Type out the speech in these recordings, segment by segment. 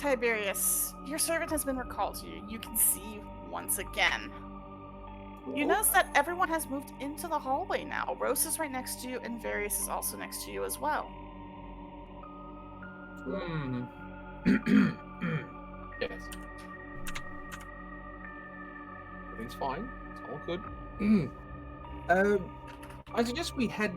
Tiberius, your servant has been recalled to you. You can see once again. You notice that everyone has moved into the hallway now. Rose is right next to you, and Various is also next to you as well. Yes. Everything's fine. It's all good. I suggest we head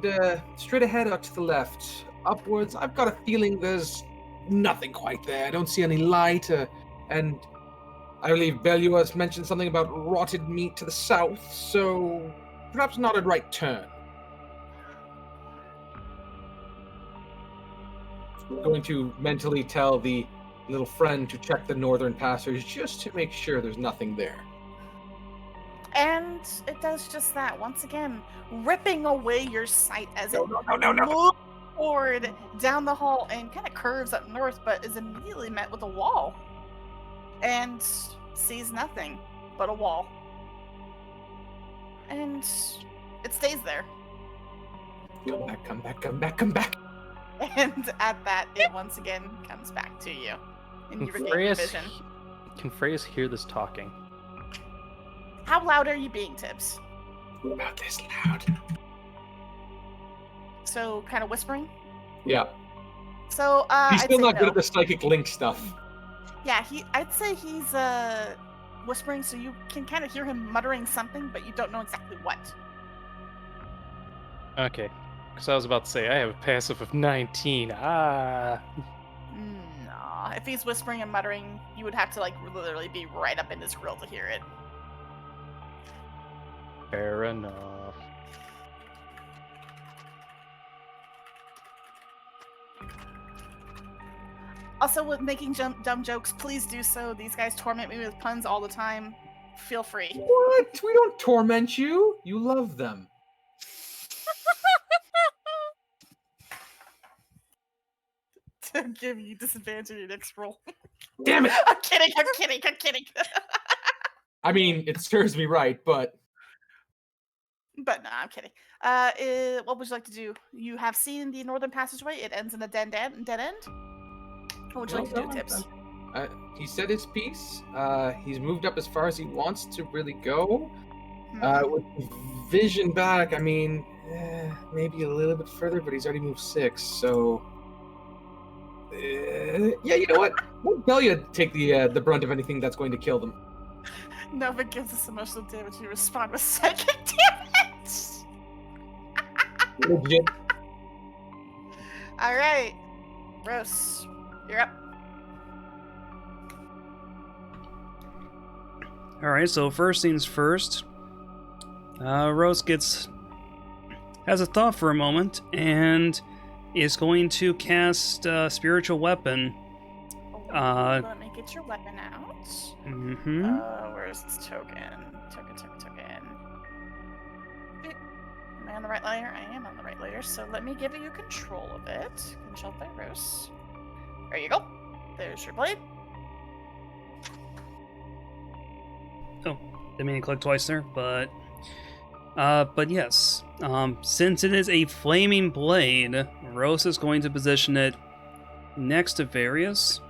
straight ahead or to the left. Upwards. I've got a feeling there's nothing quite there. I don't see any light. And I believe Belua's mentioned something about rotted meat to the south, so perhaps not a right turn. I'm going to mentally tell the little friend to check the northern passage just to make sure there's nothing there. And it does just that, once again, ripping away your sight as it No. moves forward down the hall and kind of curves up north, but is immediately met with a wall. And sees nothing but a wall. And it stays there. Come back. And at that, it once again comes back to you. And you regain your vision. Can Freyas hear this talking? How loud are you being, Tibbs? About this loud. So, kind of whispering? Yeah. So, he's still not no. good at the psychic link stuff. Yeah, I'd say he's whispering, so you can kind of hear him muttering something, but you don't know exactly what. Okay. Because I was about to say, I have a passive of 19. Nah, if he's whispering and muttering, you would have to, literally be right up in his grill to hear it. Fair enough. Also, with making dumb jokes, please do so. These guys torment me with puns all the time. Feel free. What? We don't torment you. You love them. To give you disadvantage in your next roll. Damn it! I'm kidding. I mean, it serves me right, but... But no, I'm kidding. What would you like to do? You have seen the northern passageway. It ends in a dead end. What would you like to do, Tibbs? He said his piece. He's moved up as far as he wants to really go. With vision back, I mean, maybe a little bit further, but he's already moved 6, so... yeah, you know what? Let Belia take the brunt of anything that's going to kill them. Nova gives us emotional damage. You respond with psychic damage. Legit. All right, Rose, you're up. All right, so first things first. Rose has a thought for a moment and is going to cast Spiritual Weapon. Let me get your weapon out. Where's this token? Token. Am I on the right layer? I am on the right layer, so let me give you control of it. Controlled by Rose. There you go. There's your blade. Oh, didn't mean to click twice there, but yes. Since it is a flaming blade, Rose is going to position it next to Various.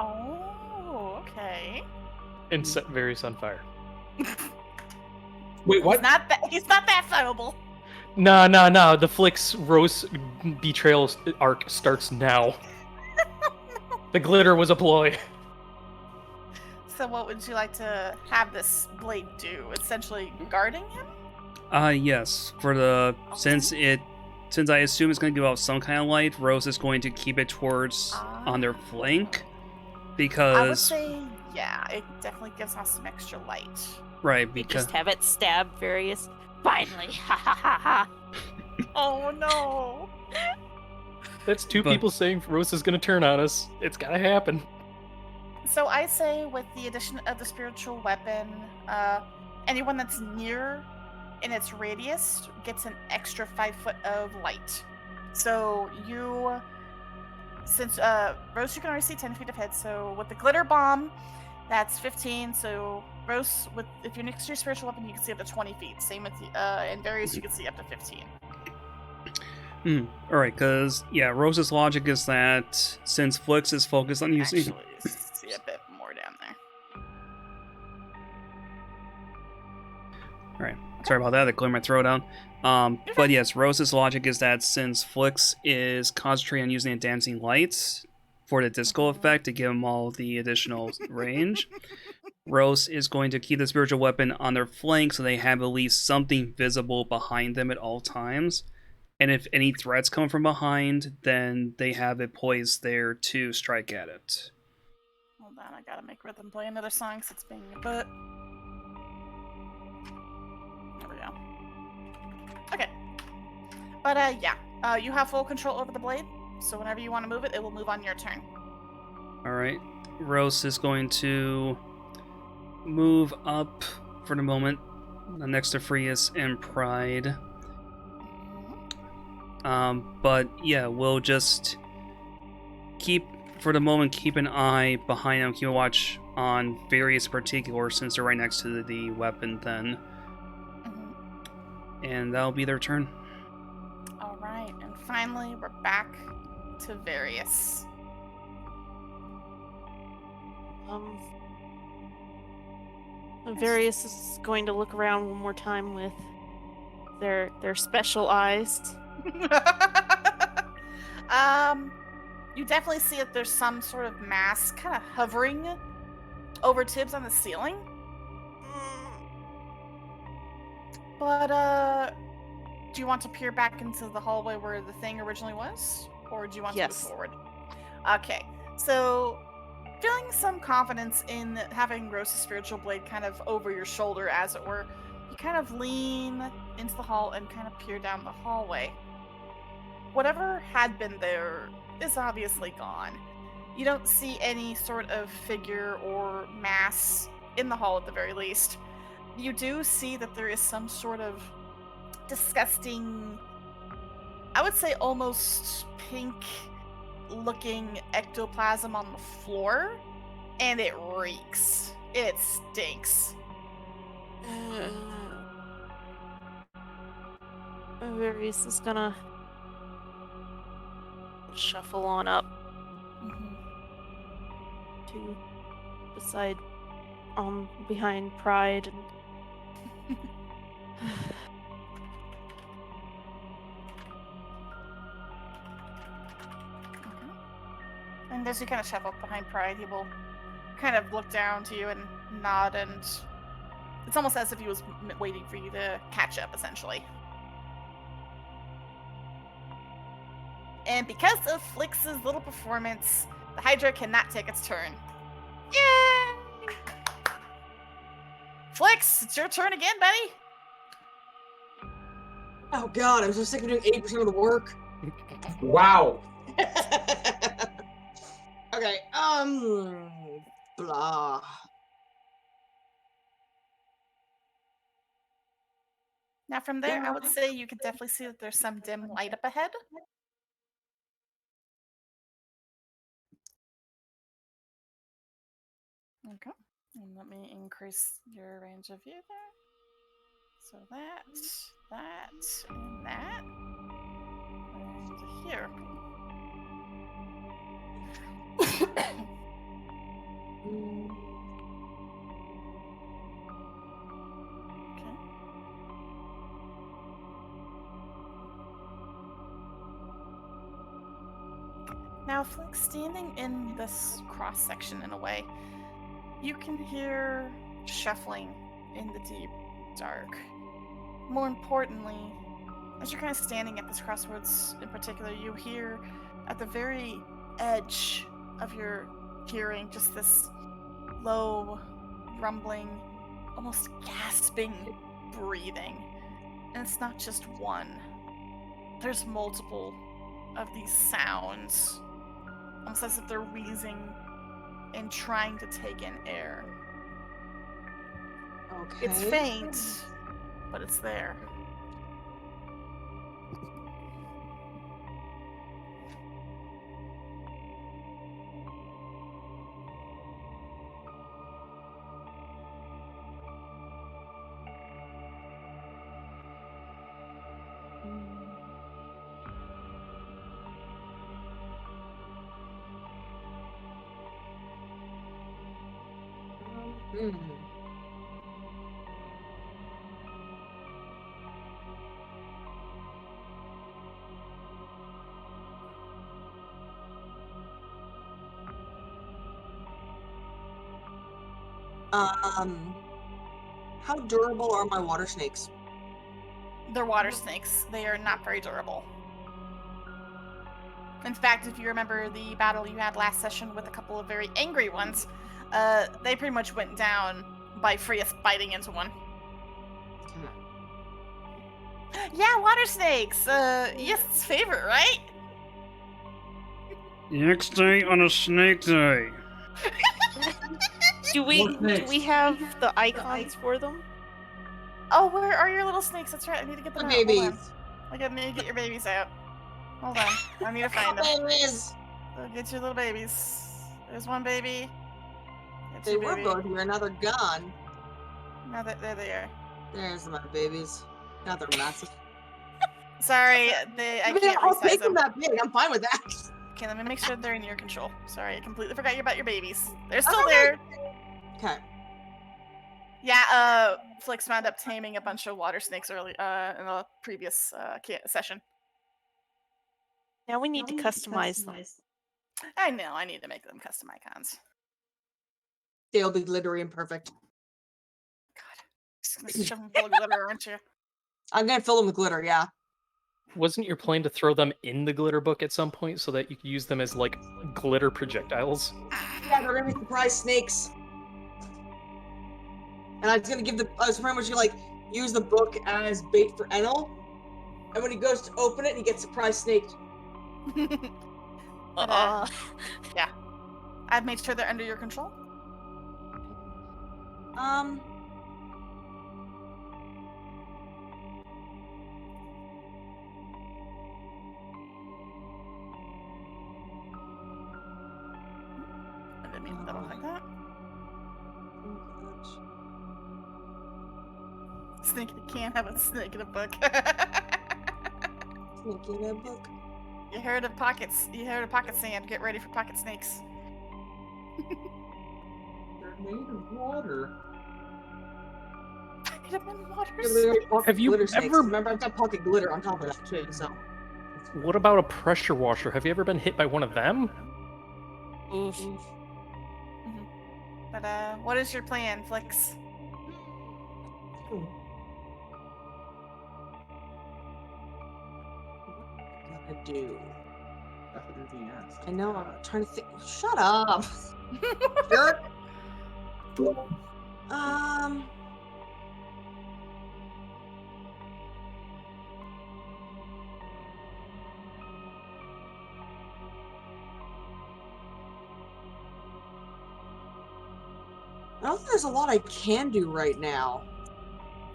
Oh, okay. And set Various on fire. Wait, what? He's not that fireable. No. The Flick's Rose betrayal arc starts now. The glitter was a ploy. So what would you like to have this blade do? Essentially guarding him? Yes. Since I assume it's going to give out some kind of light, Rose is going to keep it towards on their flank, because I would say, yeah, it definitely gives off some extra light. Right, You because just have it stab Various. Finally, ha ha ha ha. Oh no! That's two people saying Rose is going to turn on us. It's got to happen. So I say, with the addition of the spiritual weapon, anyone that's near in its radius gets an extra 5 foot of light. So since Rose, you can only see 10 feet ahead. So with the glitter bomb, that's 15. So Rose, if you're next to your spiritual weapon, you can see up to 20 feet. Same with and Darius, you can see up to 15. Alright, because, yeah, Rose's logic is that since Flix is focused on using... Actually, Sorry about that. I cleared my throat out. But yes, Rose's logic is that since Flix is concentrating on using the dancing lights for the disco effect to give them all the additional range, Rose is going to keep the spiritual weapon on their flank so they have at least something visible behind them at all times. And if any threats come from behind, then they have it poised there to strike at it. Hold on, I gotta make Rhythm play another song since it's being a butt. There we go. Okay. But yeah, you have full control over the blade, so whenever you want to move it, it will move on your turn. Alright. Rose is going to move up for the moment next to Frias and Pride. But yeah, we'll just keep an eye behind them, keep a watch on various particular since they're right next to the weapon then. And that'll be their turn. Alright, and finally we're back to Various. Various is going to look around one more time with their special eyes. You definitely see that there's some sort of mass kind of hovering over Tibbs on the ceiling. But, do you want to peer back into the hallway where the thing originally was? Or do you want to move forward? Okay, so feeling some confidence in having Rose's spiritual blade kind of over your shoulder, as it were, you kind of lean into the hall and kind of peer down the hallway. Whatever had been there is obviously gone. You don't see any sort of figure or mass in the hall at the very least. You do see that there is some sort of disgusting, I would say almost pink-looking ectoplasm on the floor, and it reeks. It stinks. Various is gonna shuffle on up to beside behind Pride and And as you kind of shuffle up behind Pride, he will kind of look down to you and nod, and it's almost as if he was waiting for you to catch up, essentially. And because of Flix's little performance, the Hydra cannot take its turn. Yay! Flix, it's your turn again, buddy. Oh god, I was just thinking doing 80% of the work. Wow. Okay, blah. Now from there, I would say you could definitely see that there's some dim light up ahead. Okay. And let me increase your range of view there. So that, and that. And here. Okay. Now, Flix, standing in this cross section in a way, you can hear shuffling in the deep dark. More importantly, as you're kind of standing at this crossroads in particular, you hear at the very edge of your hearing just this low, rumbling, almost gasping breathing. And it's not just one. There's multiple of these sounds, almost as if they're wheezing and trying to take in air. Okay. It's faint, but it's there. How durable are my water snakes? They're water snakes. They are not very durable. In fact, if you remember the battle you had last session with a couple of very angry ones, they pretty much went down by Freya's biting into one. Yeah, water snakes. Yest's favorite, right? Next day on a snake day. Do we More snakes. have the icons for them? Oh, where are your little snakes? That's right. I need to get My them out. babies. Hold on. I need to get your babies out. Hold on. I need to find them. Babies. So get your little babies. There's one baby. Get They your were baby. both here. Now they're gone. Now there they are. There's my babies. Now they're massive. Sorry, I mean, can't I'll resize take them them. that big. I'm fine with that. Okay, let me make sure they're in your control. Sorry, I completely forgot about your babies. They're still Okay. there. Okay. Yeah, Flix wound up taming a bunch of water snakes early in the previous session. Now we need to customize them. I know, I need to make them custom icons. They'll be glittery and perfect. Just gonna shove them full of glitter, aren't you? I'm gonna fill them with glitter. Yeah. Wasn't your plan to throw them in the glitter book at some point so that you could use them as like glitter projectiles? Yeah, they're gonna be surprise snakes. And I was gonna give I was pretty much gonna like use the book as bait for Enel. And when he goes to open it, he gets surprise snaked. But, yeah. I've made sure they're under your control. I didn't mean to double click that. Snake in a can, have a snake in a book. Snake in a book. You heard of pockets. You heard of pocket sand. Get ready for pocket snakes. They're made of water. Vitamin water Yeah, but they're pocket Have you glitter snakes. ever- Remember, I've got pocket glitter on top of that too. So What about a pressure washer? Have you ever been hit by one of them? Oof. But what is your plan, Flix? I do. Definitely yes. I know. I'm trying to think. Shut up. Jerk. I don't think there's a lot I can do right now,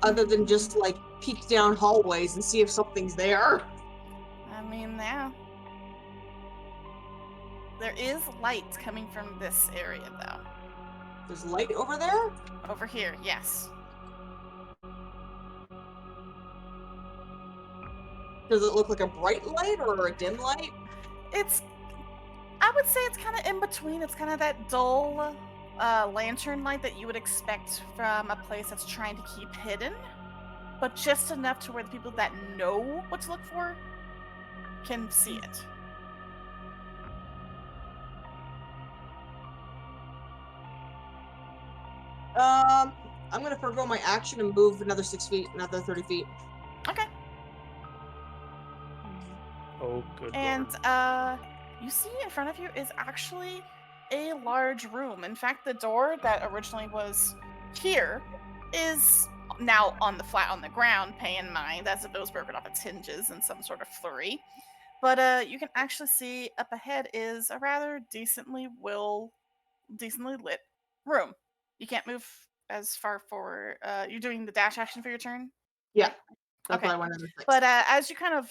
other than just like peek down hallways and see if something's there. I mean, yeah. There is light coming from this area, though. There's light over there. Over here, yes. Does it look like a bright light or a dim light? I would say it's kind of in between. It's kind of that dull lantern light that you would expect from a place that's trying to keep hidden, but just enough to where the people that know what to look for can see it. I'm gonna forego my action and move another 6 feet, another 30 feet. Okay. Oh, good And lord. you see in front of you is actually a large room. In fact, the door that originally was here is now on the ground, pay in mind, as if it was broken off its hinges in some sort of flurry. But you can actually see up ahead is a rather decently lit room. You can't move as far forward. You're doing the dash action for your turn? Yeah. That's Okay. what I wanted to fix. But as you kind of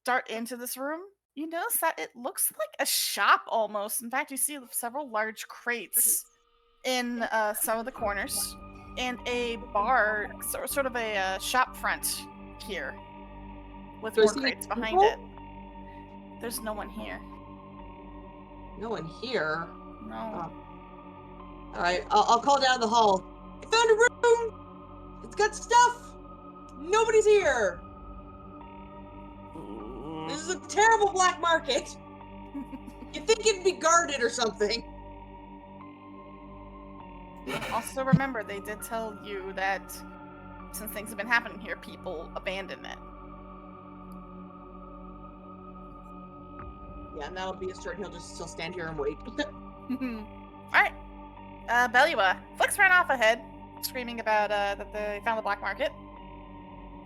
dart into this room, you notice that it looks like a shop almost. In fact, you see several large crates in some of the corners, and a bar, sort of a shop front here, with Do I more see any crates behind people? it. There's no one here. No one here. No. All right, I'll call down the hall. I found a room. It's got stuff. Nobody's here. This is a terrible black market. You think it'd be guarded or something? Also, remember, they did tell you that since things have been happening here, people abandon it. Yeah, and that'll be his turn. He'll stand here and wait. Alright. Belua. Flix ran off ahead, screaming about that they found the black market.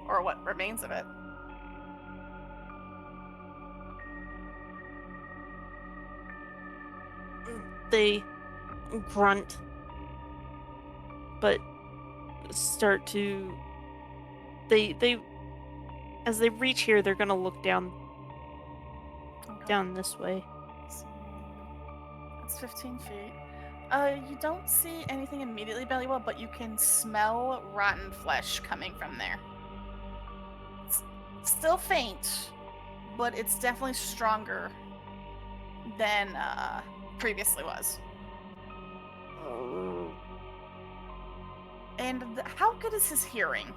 Or what remains of it. They grunt, but start to. They as they reach here, they're gonna look down this way. That's 15 feet. You don't see anything immediately, Bellywa, but you can smell rotten flesh coming from there. It's still faint, but it's definitely stronger than previously was. And how good is his hearing?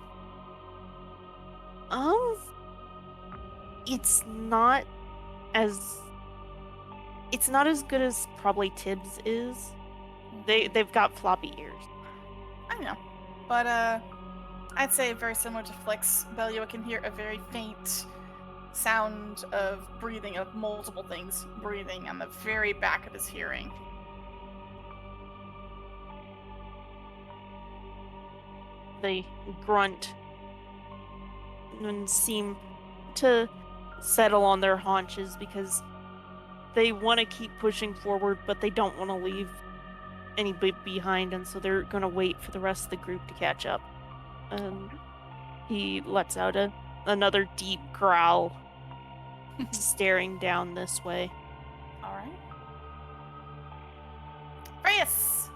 It's not as good as probably Tibbs is. They've got floppy ears. I know, but I'd say very similar to Flix. Belua can hear a very faint sound of breathing, of multiple things breathing on the very back of his hearing. They grunt and seem to settle on their haunches because they want to keep pushing forward, but they don't want to leave anybody behind, and so they're going to wait for the rest of the group to catch up. He lets out another deep growl, staring down this way. All right. Reyes,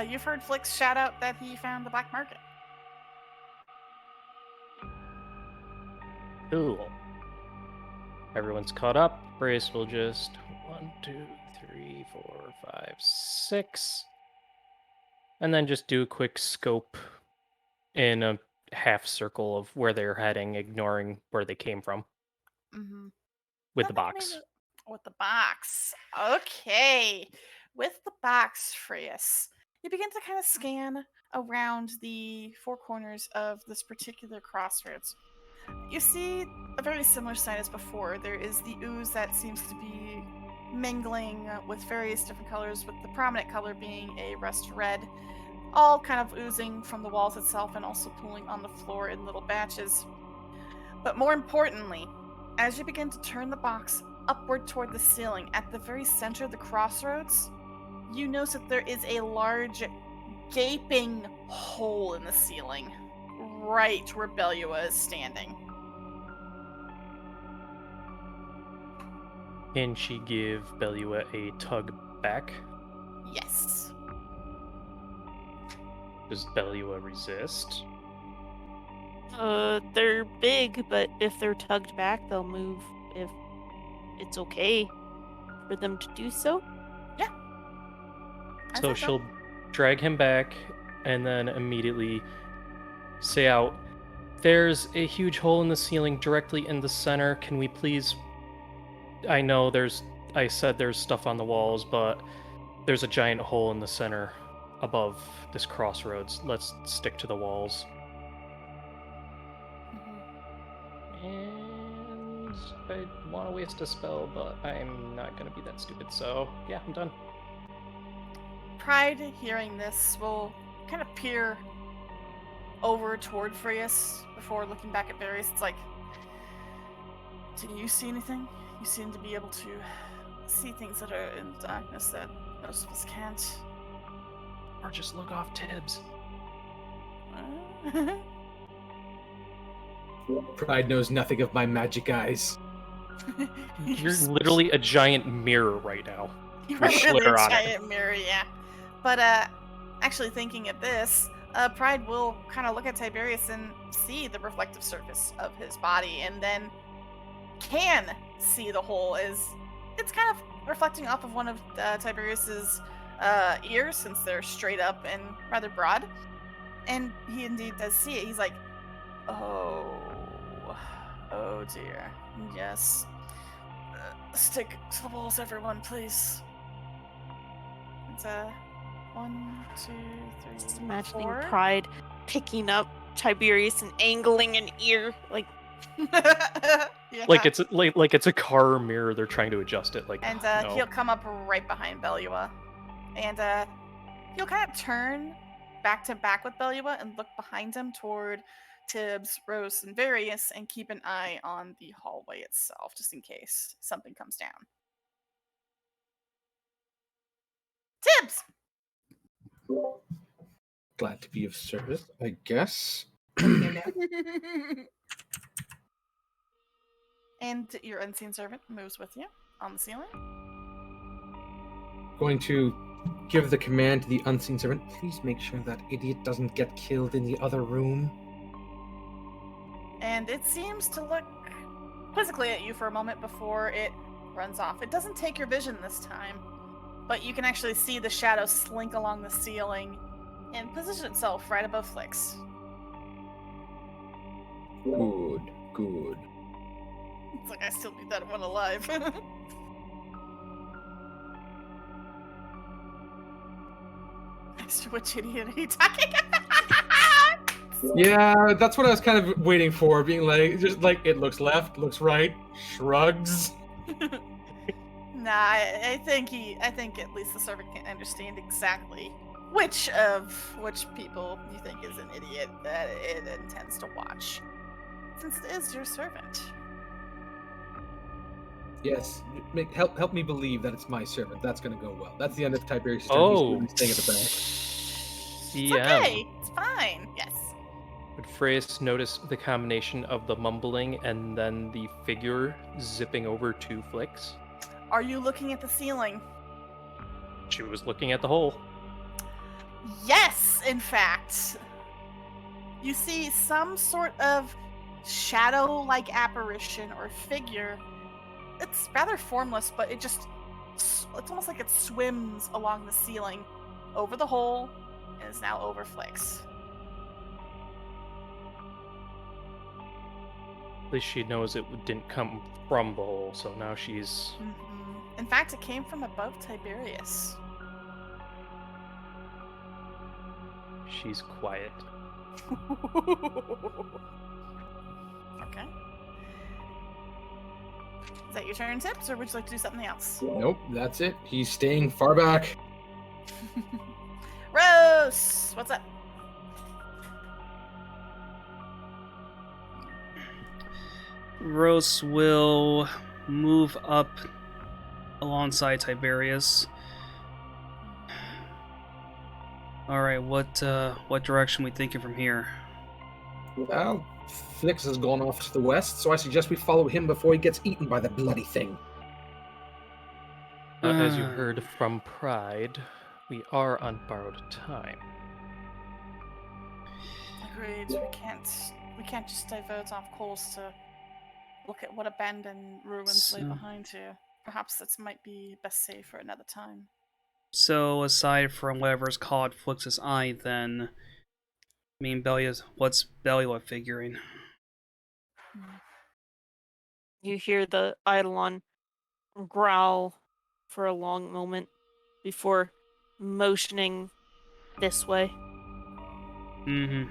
you've heard Flix shout out that he found the black market. Cool. Everyone's caught up. Brace will just 1, 2, 3, 4, 5, 6. And then just do a quick scope in a half circle of where they're heading, ignoring where they came from. Mm-hmm. With the box. With the box. Okay. With the box, Freus, you begin to kind of scan around the four corners of this particular crossroads. You see a very similar sight as before. There is the ooze that seems to be mingling with various different colors, with the prominent color being a rust red, all kind of oozing from the walls itself and also pooling on the floor in little batches. But more importantly, as you begin to turn the box upward toward the ceiling, at the very center of the crossroads, you notice that there is a large, gaping hole in the ceiling, right where Belua is standing. Can she give Belua a tug back? Yes. Does Belua resist? They're big, but if they're tugged back, they'll move if it's okay for them to do so. Yeah. So she'll drag him back and then immediately say out, "There's a huge hole in the ceiling directly in the center. Can we please... I know I said there's stuff on the walls, but there's a giant hole in the center above this crossroads. Let's stick to the walls." And I want to waste a spell, but I'm not going to be that stupid, so yeah, I'm done. Pride, hearing this, will kind of peer over toward Freus before looking back at Varys. It's like, do you see anything? You seem to be able to see things that are in darkness that most of us can't. Or just look off Tibbs. Pride knows nothing of my magic eyes. You're literally a giant mirror right now. You're with really Schlitter a on it. giant mirror, yeah. But actually thinking of this, Pride will kind of look at Tiberius and see the reflective surface of his body, and then can see the hole is it's kind of reflecting off of one of Tiberius's ears, since they're straight up and rather broad. And he indeed does see it. He's like, oh dear. Yes. Stick to the walls, everyone, please. And 1, 2, 3, Just imagining 4. Pride picking up Tiberius and angling an ear. Like, Yeah. Like it's a car mirror. They're trying to adjust it. Like, And no. he'll come up right behind Belua. And he'll kind of turn back to back with Belua and look behind him toward Tibbs, Rose, and Various, and keep an eye on the hallway itself, just in case something comes down. Tibbs! Glad to be of service, I guess. And your unseen servant moves with you on the ceiling. Going to give the command to the unseen servant. Please make sure that idiot doesn't get killed in the other room. And it seems to look quizzically at you for a moment before it runs off. It doesn't take your vision this time, but you can actually see the shadow slink along the ceiling and position itself right above Flix. Good, good. It's like I still need that one alive. Mr. Which idiot are you talking about? Yeah, that's what I was kind of waiting for, being like, just like, it looks left, looks right, shrugs. Nah, I think at least the servant can understand exactly which people you think is an idiot that it intends to watch, since it is your servant. Yes, help me believe that it's my servant. That's going to go well. That's the end of Tiberius' turn. Oh. He's staying at the back. It's Yeah. okay. It's fine. Yes. Would Freys notice the combination of the mumbling and then the figure zipping over to Flix? Are you looking at the ceiling? She was looking at the hole. Yes, in fact. You see some sort of shadow-like apparition or figure. It's rather formless, but it's almost like it swims along the ceiling over the hole and is now over Flix. At least she knows it didn't come from the hole, so now she's... Mm-hmm. In fact, it came from above Tiberius. She's quiet. Okay. Is that your turn, Tips, or would you like to do something else? Nope, that's it. He's staying far back. Rose, what's up? Rose will move up alongside Tiberius. All right, what direction we thinking from here? Well, Flix has gone off to the west, so I suggest we follow him before he gets eaten by the bloody thing. As you heard from Pride, we are on borrowed time. Agreed. We can't just divert off course to look at what abandoned ruins lay behind here. Perhaps this might be best saved for another time. So, aside from whatever's caught Flix's eye, then, I mean, what's Belua figuring? you hear the Eidolon growl for a long moment before motioning this way. Mm-hmm.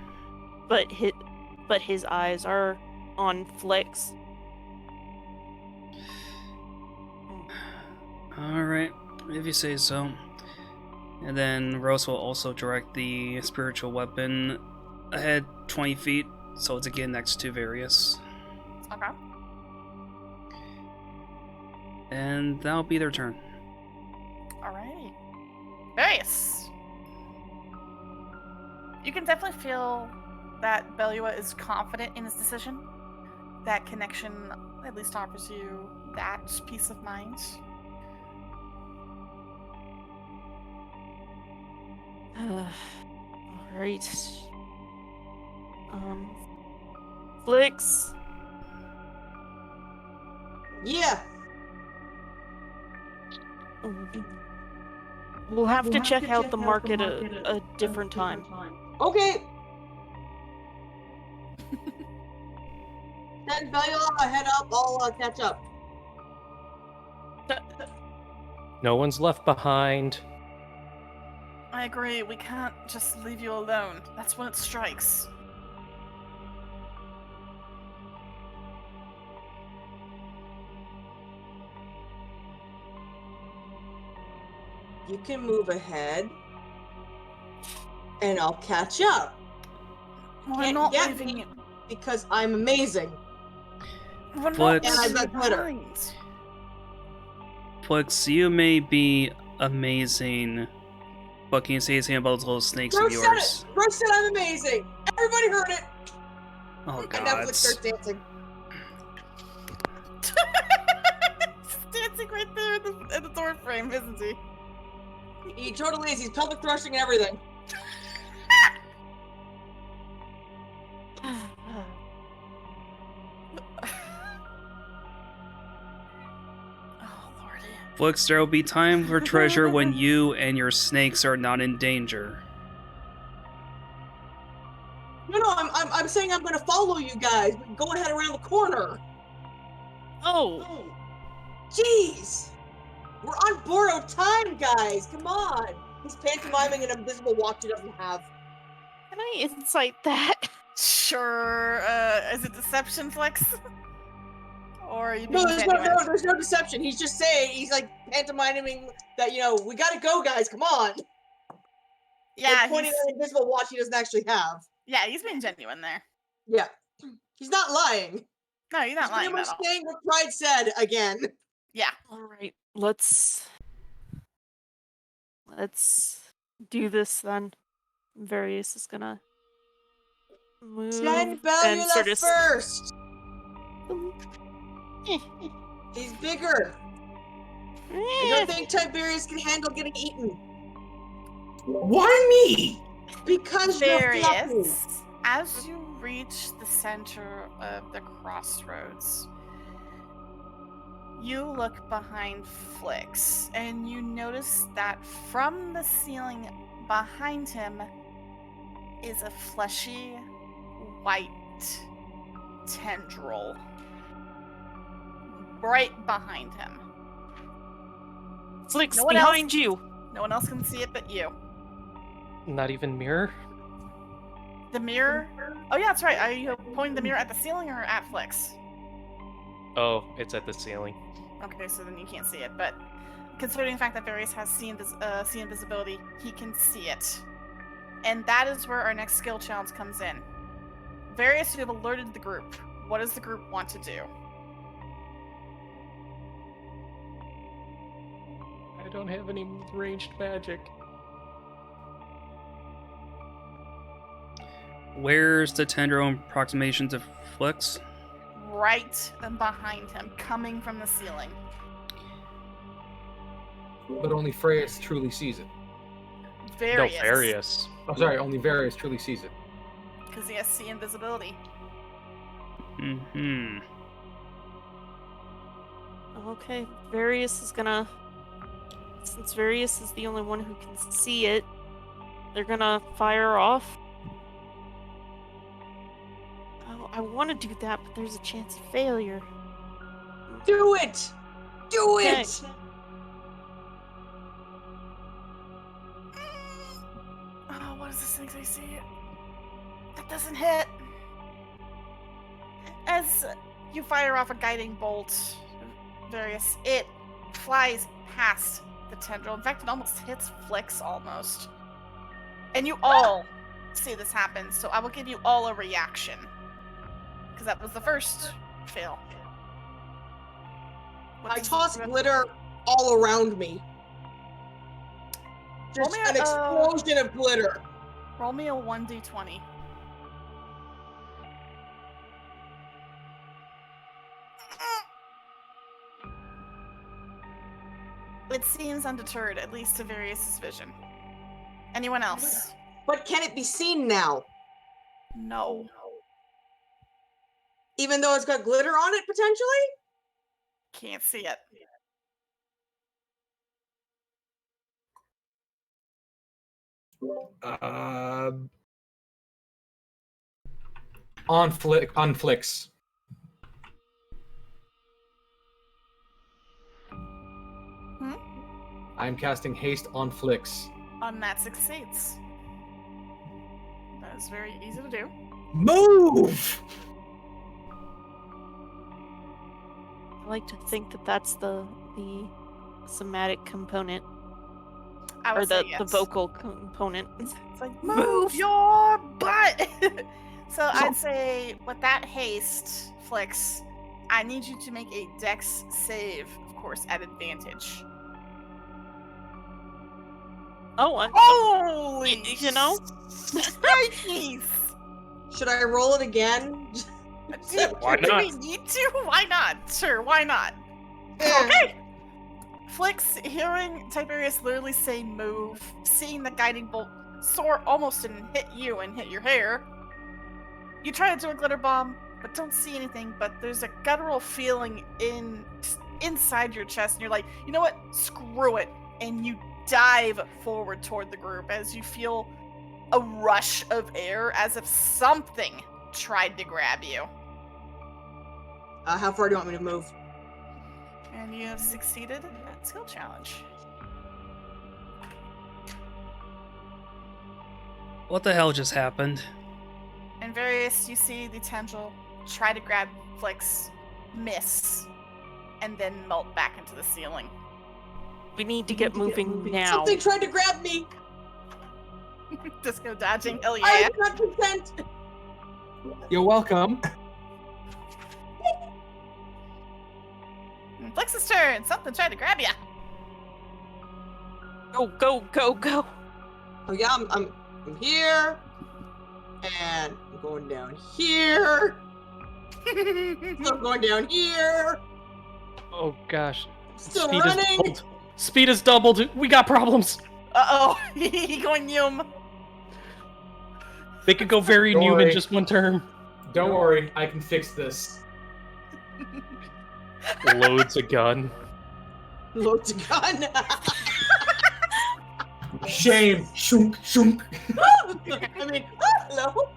But his eyes are on Flix. Alright, if you say so. And then Rose will also direct the spiritual weapon ahead 20 feet, so it's again next to Various. Okay. And that'll be their turn. Alrighty. Various. You can definitely feel that Belua is confident in his decision. That connection at least offers you that peace of mind. Alright. Flix. Yeah. We'll have to check out the market a different time. Okay. Send Belua head up. I'll catch up. No one's left behind. I agree. We can't just leave you alone. That's when it strikes. You can move ahead, and I'll catch up. We're Can't not get leaving me you. because I'm amazing. We're not Flex. And I've leaving got you glitter. behind. Flix, you may be amazing, but can you say anything about those little snakes Bro of said yours? it! Bro said I'm amazing! Everybody heard it! Oh And now god. Flick starts dancing. He's dancing right there in the door frame, isn't he? He totally is. He's pelvic thrusting and everything. Oh, Lordy. Flix, there will be time for treasure when you and your snakes are not in danger. No, I'm saying I'm gonna follow you guys. We can go ahead around the corner. Oh, Jeez! We're on borrowed time, guys. Come on. He's pantomiming an invisible watch he doesn't have. can I insight that? Sure. Is it deception, Flex? Or are you No, being genuine? there's no deception. He's just saying, he's like pantomiming that, we gotta go, guys. Come on. Yeah, Like pointing at an invisible watch he doesn't actually have. yeah, he's being genuine there. Yeah. He's not lying. No, you're not He's pretty lying much at all. saying what Pride said again. Yeah. All right, let's do this then. Various is gonna move Send and Bellula sort of first. He's bigger. I don't think Tiberius can handle getting eaten. Why me? Because you're fluffy. Various. As you reach the center of the crossroads, you look behind Flix, and you notice that from the ceiling behind him is a fleshy, white tendril. Right behind him. Flix, No one behind else- you. No one else can see it but you. Not even mirror? The mirror? Oh yeah, that's right. Are you pointing the mirror at the ceiling or at Flix? Oh, it's at the ceiling. Okay, so then you can't see it, but considering the fact that Various has see invisibility, he can see it. And that is where our next skill challenge comes in. Various, you have alerted the group. What does the group want to do? I don't have any ranged magic. Where's the tendril approximation to Flix? Right behind him, coming from the ceiling. But only Freya's truly sees it. Various. No, Various. Oh, sorry, only Various truly sees it. Because he has see invisibility. Mm-hmm. Okay, Various is gonna. Since Various is the only one who can see it, they're gonna fire off. Oh, I want to do that, but there's a chance of failure. Do it! Do Okay. it! Oh, what is this thing I see? That doesn't hit. As you fire off a guiding bolt, Various, it flies past the tendril. In fact, it almost hits Flix almost. And you all see this happen, so I will give you all a reaction. Because that was the first fail. I toss glitter all around me. Just me an a- explosion of glitter. Roll me a 1d20. It seems undeterred, at least to Various' vision. Anyone else? But can it be seen now? No. Even though it's got glitter on it, potentially? Can't see it. On Flix. Hmm? I'm casting haste on Flix. On that succeeds. That is very easy to do. Move! I like to think that that's the somatic component, I or would say the yes. vocal component. It's like, move your butt! So I'd say, with that haste, Flix, I need you to make a dex save, of course, at advantage. Oh, Holy you know? Nikes! Should I roll it again? Why Do not? we need to? Why not? Sure, why not? Yeah. Okay! Flix, hearing Tiberius literally say move, seeing the guiding bolt soar almost and hit you and hit your hair, you try to do a glitter bomb, but don't see anything, but there's a guttural feeling inside your chest, and you're like, you know what? Screw it. And you dive forward toward the group as you feel a rush of air as if something tried to grab you. How far do you want me to move? And you have succeeded at skill challenge. What the hell just happened? And Various, you see the tendril try to grab Flix, miss, and then melt back into the ceiling. We need to get moving now. Something tried to grab me. Disco dodging, hell I yeah. did not consent. You're welcome. Flix's turn. Something tried to grab you. Go, go, go, go. Oh yeah, I'm here, and I'm going down here. I'm going down here. Oh gosh. Still Speed running. is doubled. Speed is doubled. We got problems. Uh-oh. He going yum. They could go very Don't new in worry. just one turn. Don't worry, I can fix this. Loads a gun. Loads of gun. Shame. Shunk, shunk. I mean, hello.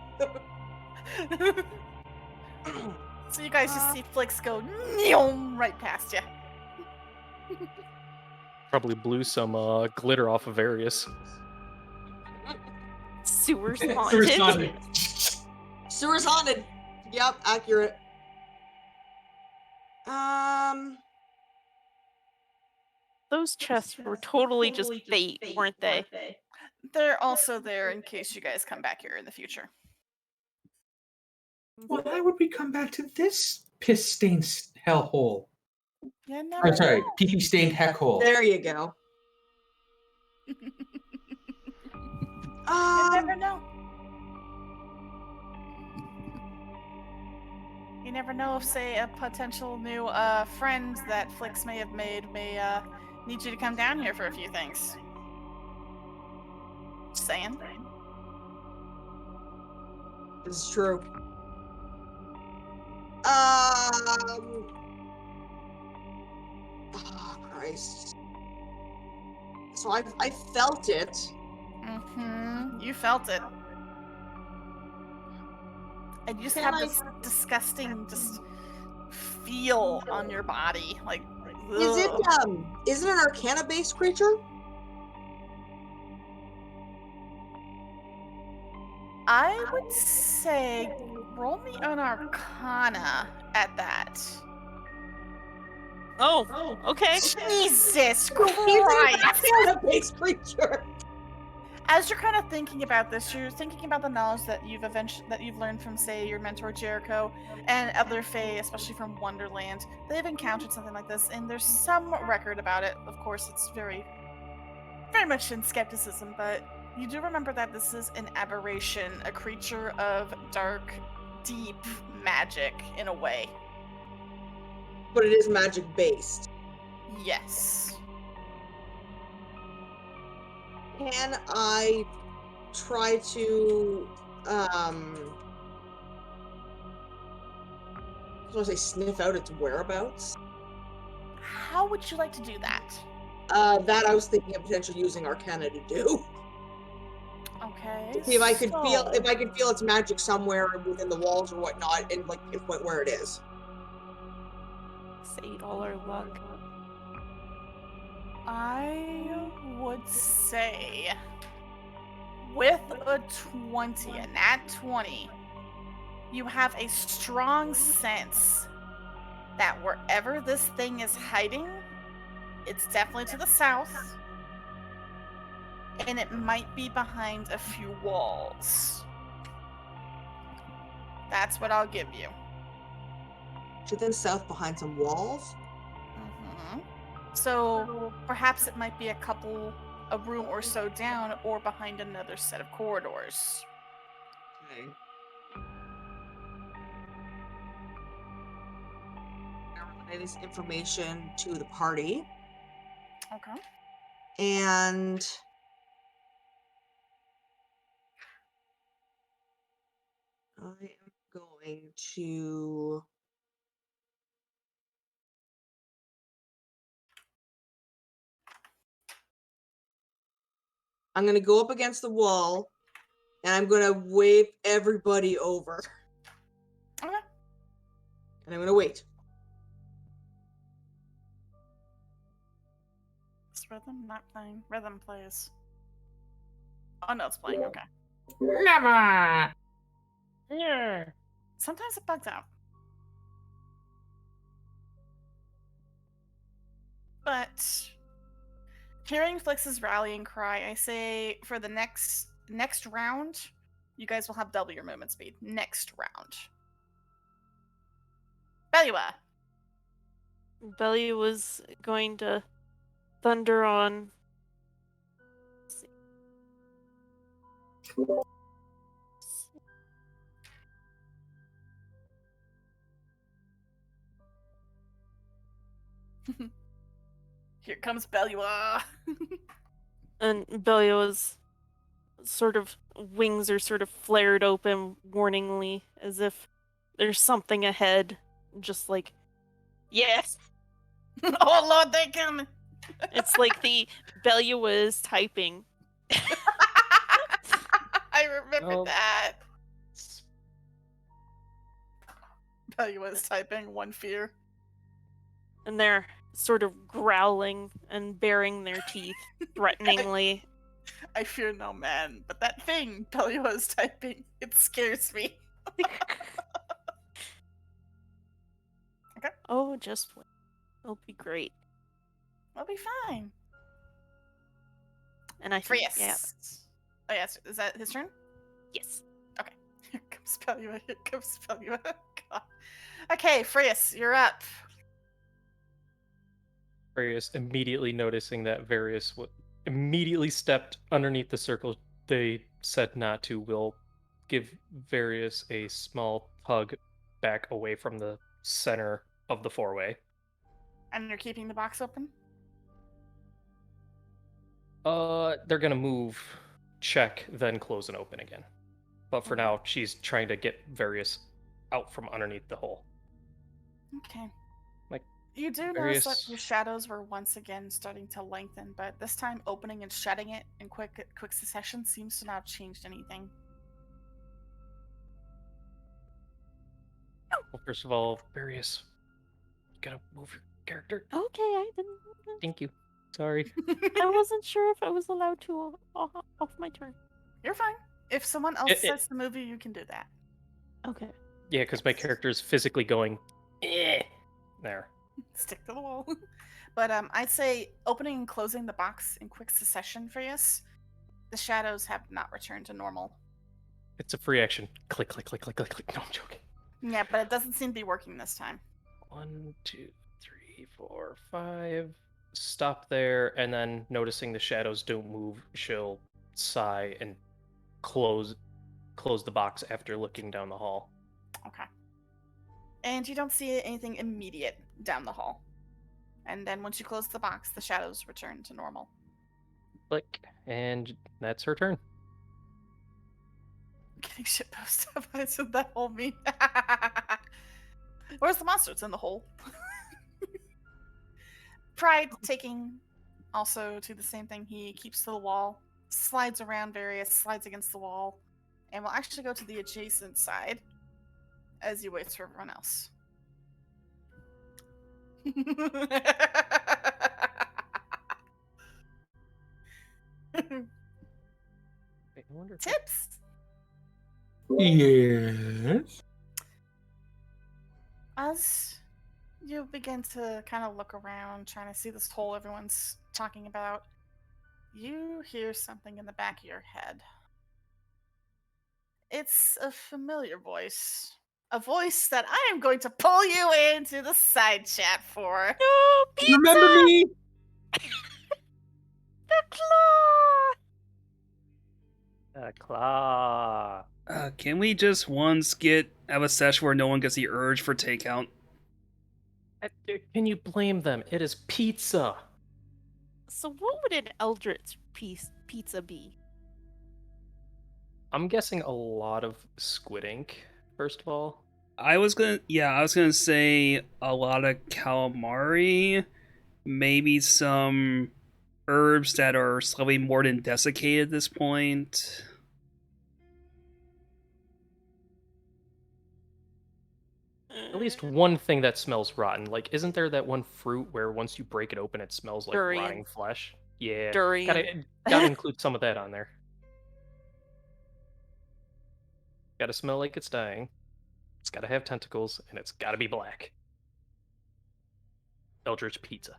So you guys just see Flix go nyum right past you. Probably blew some glitter off of Various. Sewers Sewer's haunted. haunted. Sewer's haunted. Yep, accurate. Those chests were totally just bait, weren't they? They're also there in case you guys come back here in the future. Why would we come back to this piss-stained hellhole? You never Or sorry, know. pee-pee-stained heck hole. There you go. You never know. You never know if, say, a potential new friend that Flix may have made may need you to come down here for a few things. Just saying. This is true. Oh, Christ. So I felt it. Mm-hmm. You felt it. And you just Can have I- this disgusting just feel on your body. Like, Is it ugh. is it an Arcana based creature? I would say roll me an Arcana at that. Oh, okay. Jesus Is Christ! it an Arcana based creature? As you're kind of thinking about this, you're thinking about the knowledge that you've learned from, say, your mentor Jericho and other Fae, especially from Wonderland. They've encountered something like this, and there's some record about it. Of course, it's very, very much in skepticism, but you do remember that this is an aberration, a creature of dark, deep magic in a way. But it is magic based. Yes. Can I try to so I say sniff out its whereabouts? How would you like to do that? That I was thinking of potentially using Arcana to do. Okay. See if I could feel so- its magic somewhere within the walls or whatnot, and like pinpoint where it is. Say all our luck. I would say a 20, a nat 20, you have a strong sense that wherever this thing is hiding, it's definitely to the south, and it might be behind a few walls. That's what I'll give you. To the south behind some walls? Mm-hmm. So perhaps it might be a room or so down, or behind another set of corridors. Okay. I relay this information to the party, Okay. and I am going to go up against the wall, and I'm gonna wave everybody over. Okay. And I'm gonna wait. Is Rhythm not playing? Rhythm plays. Oh no, it's playing. Okay. Never. Yeah. Sometimes it bugs out. But hearing Flix's rallying cry, I say for the next round, you guys will have double your movement speed. Next round. Belua. Belly was going to thunder on. Let's see. Here comes Belua. And Belio's sort of wings are sort of flared open warningly, as if there's something ahead. Just like, yes! Oh Lord, they coming. It's like the Belua is typing. I remember Oh. that. Belua is typing one fear. And they're sort of growling and baring their teeth threateningly. I fear no man, but that thing Belua is typing, it scares me. Okay. Oh, just wait. It'll be great. We'll be fine. And I think, Frias. yeah, Oh yes, is that his turn? yes. Okay. Here comes Belua. Here comes Belua. God. Okay, Frias, you're up. Various immediately noticing that Various immediately stepped underneath the circle they said not to, will give Various a small tug back away from the center of the four-way. And you're keeping the box open? They're gonna move, check, then close and open again. But for Okay. now, she's trying to get Various out from underneath the hole. Okay. Like, You do notice that your shadows were once again starting to lengthen, but this time opening and shutting it in quick succession seems to not have changed anything. Well, first of all, Various, you gotta move your character. Okay, I didn't. Thank you. Sorry. I wasn't sure if I was allowed to off my turn. You're fine. If someone else says to move you, you can do that. Okay. Yeah, because my character is physically going, eh, there. Stick to the wall. But I'd say opening and closing the box in quick succession for us. The shadows have not returned to normal. It's a free action. Click, click, click, click, click, click. No, I'm joking. Yeah, but it doesn't seem to be working this time. 1, 2, 3, 4, 5. Stop there, and then noticing the shadows don't move, she'll sigh and close the box after looking down the hall. Okay. And you don't see anything immediate down the hall. And then once you close the box, the shadows return to normal. Click, and that's her turn. Getting shit posted up. What did that hole mean? Where's the monster? It's in the hole. Pride taking also to the same thing. He keeps to the wall, slides around slides against the wall, and will actually go to the adjacent side as he waits for everyone else. I wonder if Tips. Yes. As you begin to kind of look around, trying to see this hole everyone's talking about, you hear something in the back of your head. It's a familiar voice. A voice that I am going to pull you into the side chat for. No, pizza! Remember me? The claw! claw. Can we just once have a session where no one gets the urge for takeout? Can you blame them? It is pizza. So what would an eldritch pizza be? I'm guessing a lot of squid ink, first of all. I was gonna say a lot of calamari, maybe some herbs that are slightly more than desiccated at this point. At least one thing that smells rotten. Like, isn't there that one fruit where once you break it open, it smells like Durian. rotting flesh? Yeah. Durian. Gotta include some of that on there. Gotta smell like it's dying. It's gotta have tentacles, and it's gotta be black. Eldritch pizza.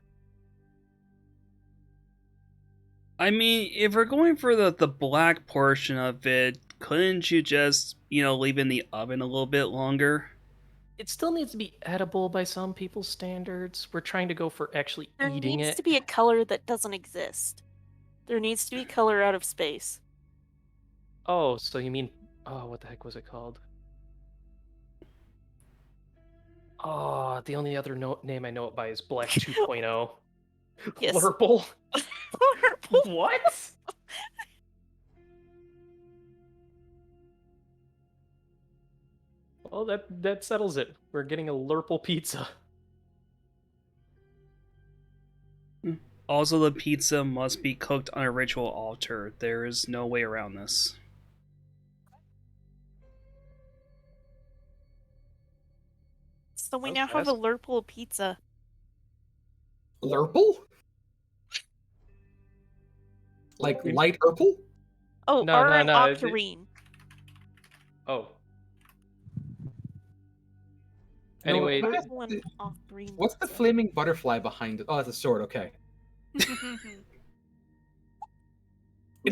I mean, if we're going for the black portion of it, couldn't you just, leave it in the oven a little bit longer? It still needs to be edible by some people's standards. We're trying to go for actually There eating needs it. to be a color that doesn't exist. There needs to be color out of space. Oh, so you mean... Oh, what the heck was it called? Oh, the only other name I know it by is Black 2.0. Yes. Lurple? What? Well, that settles it. We're getting a Lurple pizza. Also, the pizza must be cooked on a ritual altar. There is no way around this. So we That now was have a fast. Lurple pizza. Lurple? Like light purple? Oh, No, or no, an no, octarine. Oh. No, Anyway, what- Purple and octarine What's the pizza. flaming butterfly behind it? Oh, it's a sword, okay. It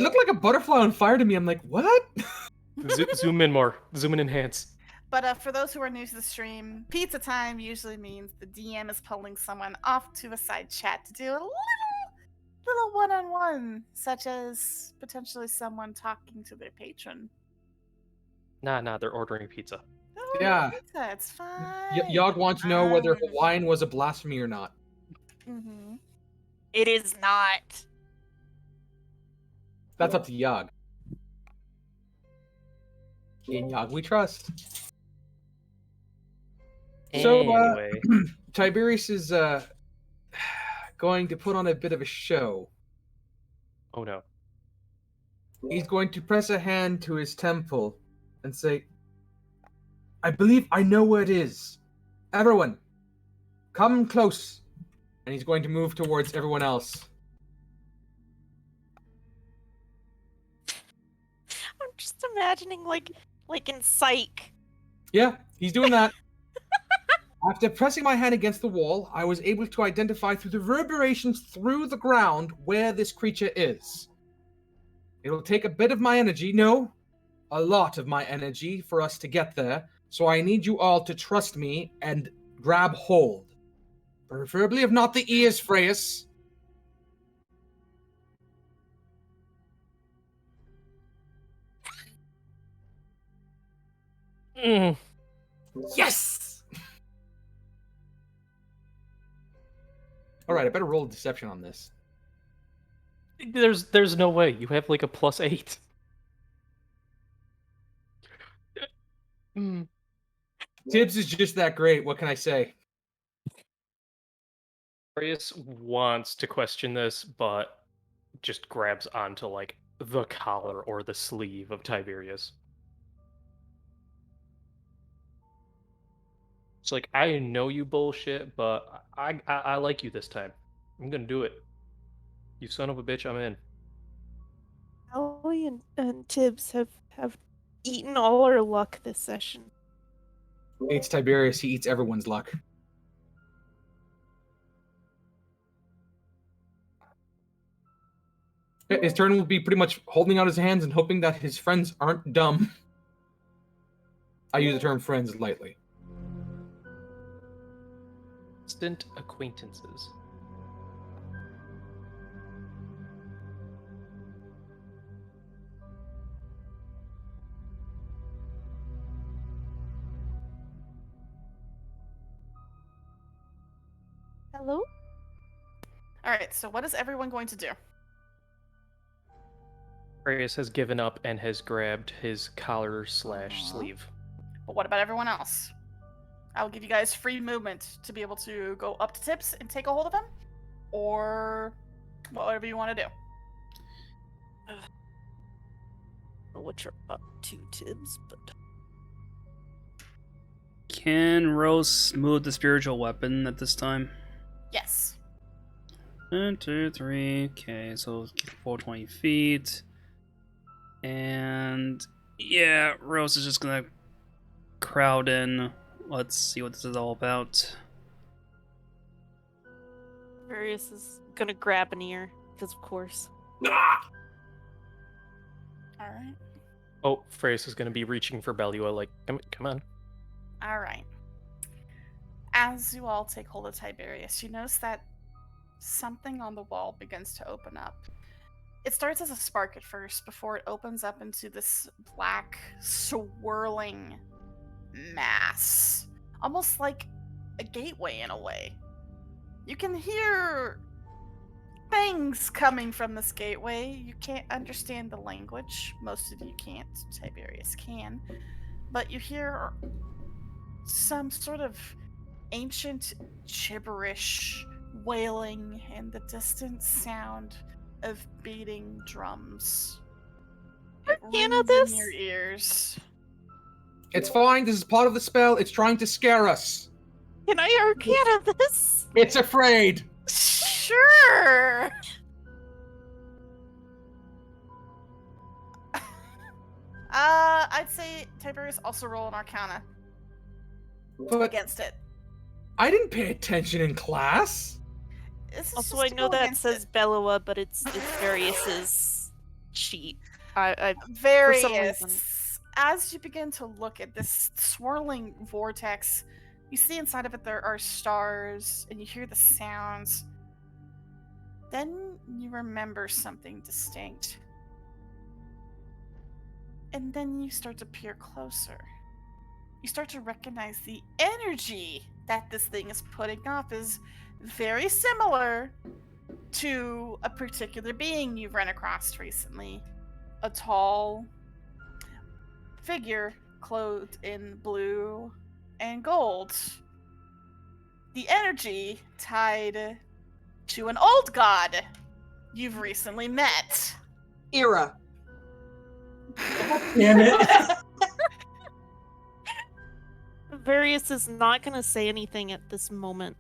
looked like a butterfly on fire to me. I'm like, what? zoom in more. Zoom in, enhance. But for those who are new to the stream, pizza time usually means the DM is pulling someone off to a side chat to do a little one-on-one, such as potentially someone talking to their patron. Nah, they're ordering pizza. Oh, Yeah. pizza, it's fine. Yogg wants to know whether Fine. Hawaiian was a blasphemy or not. Mm-hmm. It is not. That's up to Yogg. In Yogg we trust. So, Anyway. Tiberius is going to put on a bit of a show. Oh no. He's going to press a hand to his temple and say, I believe I know where it is. Everyone, come close. And he's going to move towards everyone else. I'm just imagining like in Psych. Yeah, he's doing that. After pressing my hand against the wall, I was able to identify through the reverberations through the ground where this creature is. It'll take a bit of my energy, no, a lot of my energy for us to get there, so I need you all to trust me and grab hold. Preferably if not the ears, Freyas. Mm. Yes! Alright, I better roll a deception on this. There's no way. You have like a +8. Mm. Tibbs is just that great, what can I say? Arius wants to question this, but just grabs onto like the collar or the sleeve of Tiberius. It's like, I know you bullshit, but I like you this time. I'm gonna do it. You son of a bitch, I'm in. Oh Belloy and Tibbs have eaten all our luck this session. He eats Tiberius, he eats everyone's luck. His turn will be pretty much holding out his hands and hoping that his friends aren't dumb. I use the term friends lightly. Distant acquaintances. Hello? All right, so what is everyone going to do? Arius has given up and has grabbed his collar/sleeve. But what about everyone else? I'll give you guys free movement to be able to go up to Tips and take a hold of him, or whatever you want to do. I don't know what you're up to, Tibbs, but Can Rose smooth the spiritual weapon at this time? Yes. 1, 2, 3. Okay, so 420 feet. And yeah, Rose is just gonna crowd in. Let's see what this is all about. Various is gonna grab an ear, because of course. All right. Oh, Freys is going to be reaching for Belua, like, come on. All right. As you all take hold of Tiberius, you notice that something on the wall begins to open up. It starts as a spark at first before it opens up into this black, swirling mass. Almost like a gateway in a way. You can hear things coming from this gateway. You can't understand the language. Most of you can't. Tiberius can. But you hear some sort of ancient gibberish wailing and the distant sound of beating drums. It Arcana rings this? in your ears. It's fine, this is part of the spell, it's trying to scare us. Can I Arcana this? It's afraid! Sure. I'd say Tiberius also roll an Arcana But against it. I didn't pay attention in class. This is Also, just I to know go that against says it. Bellowa, but it's Various's cheat. I some Various. reason- As you begin to look at this swirling vortex, you see inside of it there are stars, and you hear the sounds. Then you remember something distinct. And then you start to peer closer. You start to recognize the energy that this thing is putting off is very similar to a particular being you've run across recently. A tall figure clothed in blue and gold. The energy tied to an old god you've recently met. Era. Damn it. Various is not going to say anything at this moment.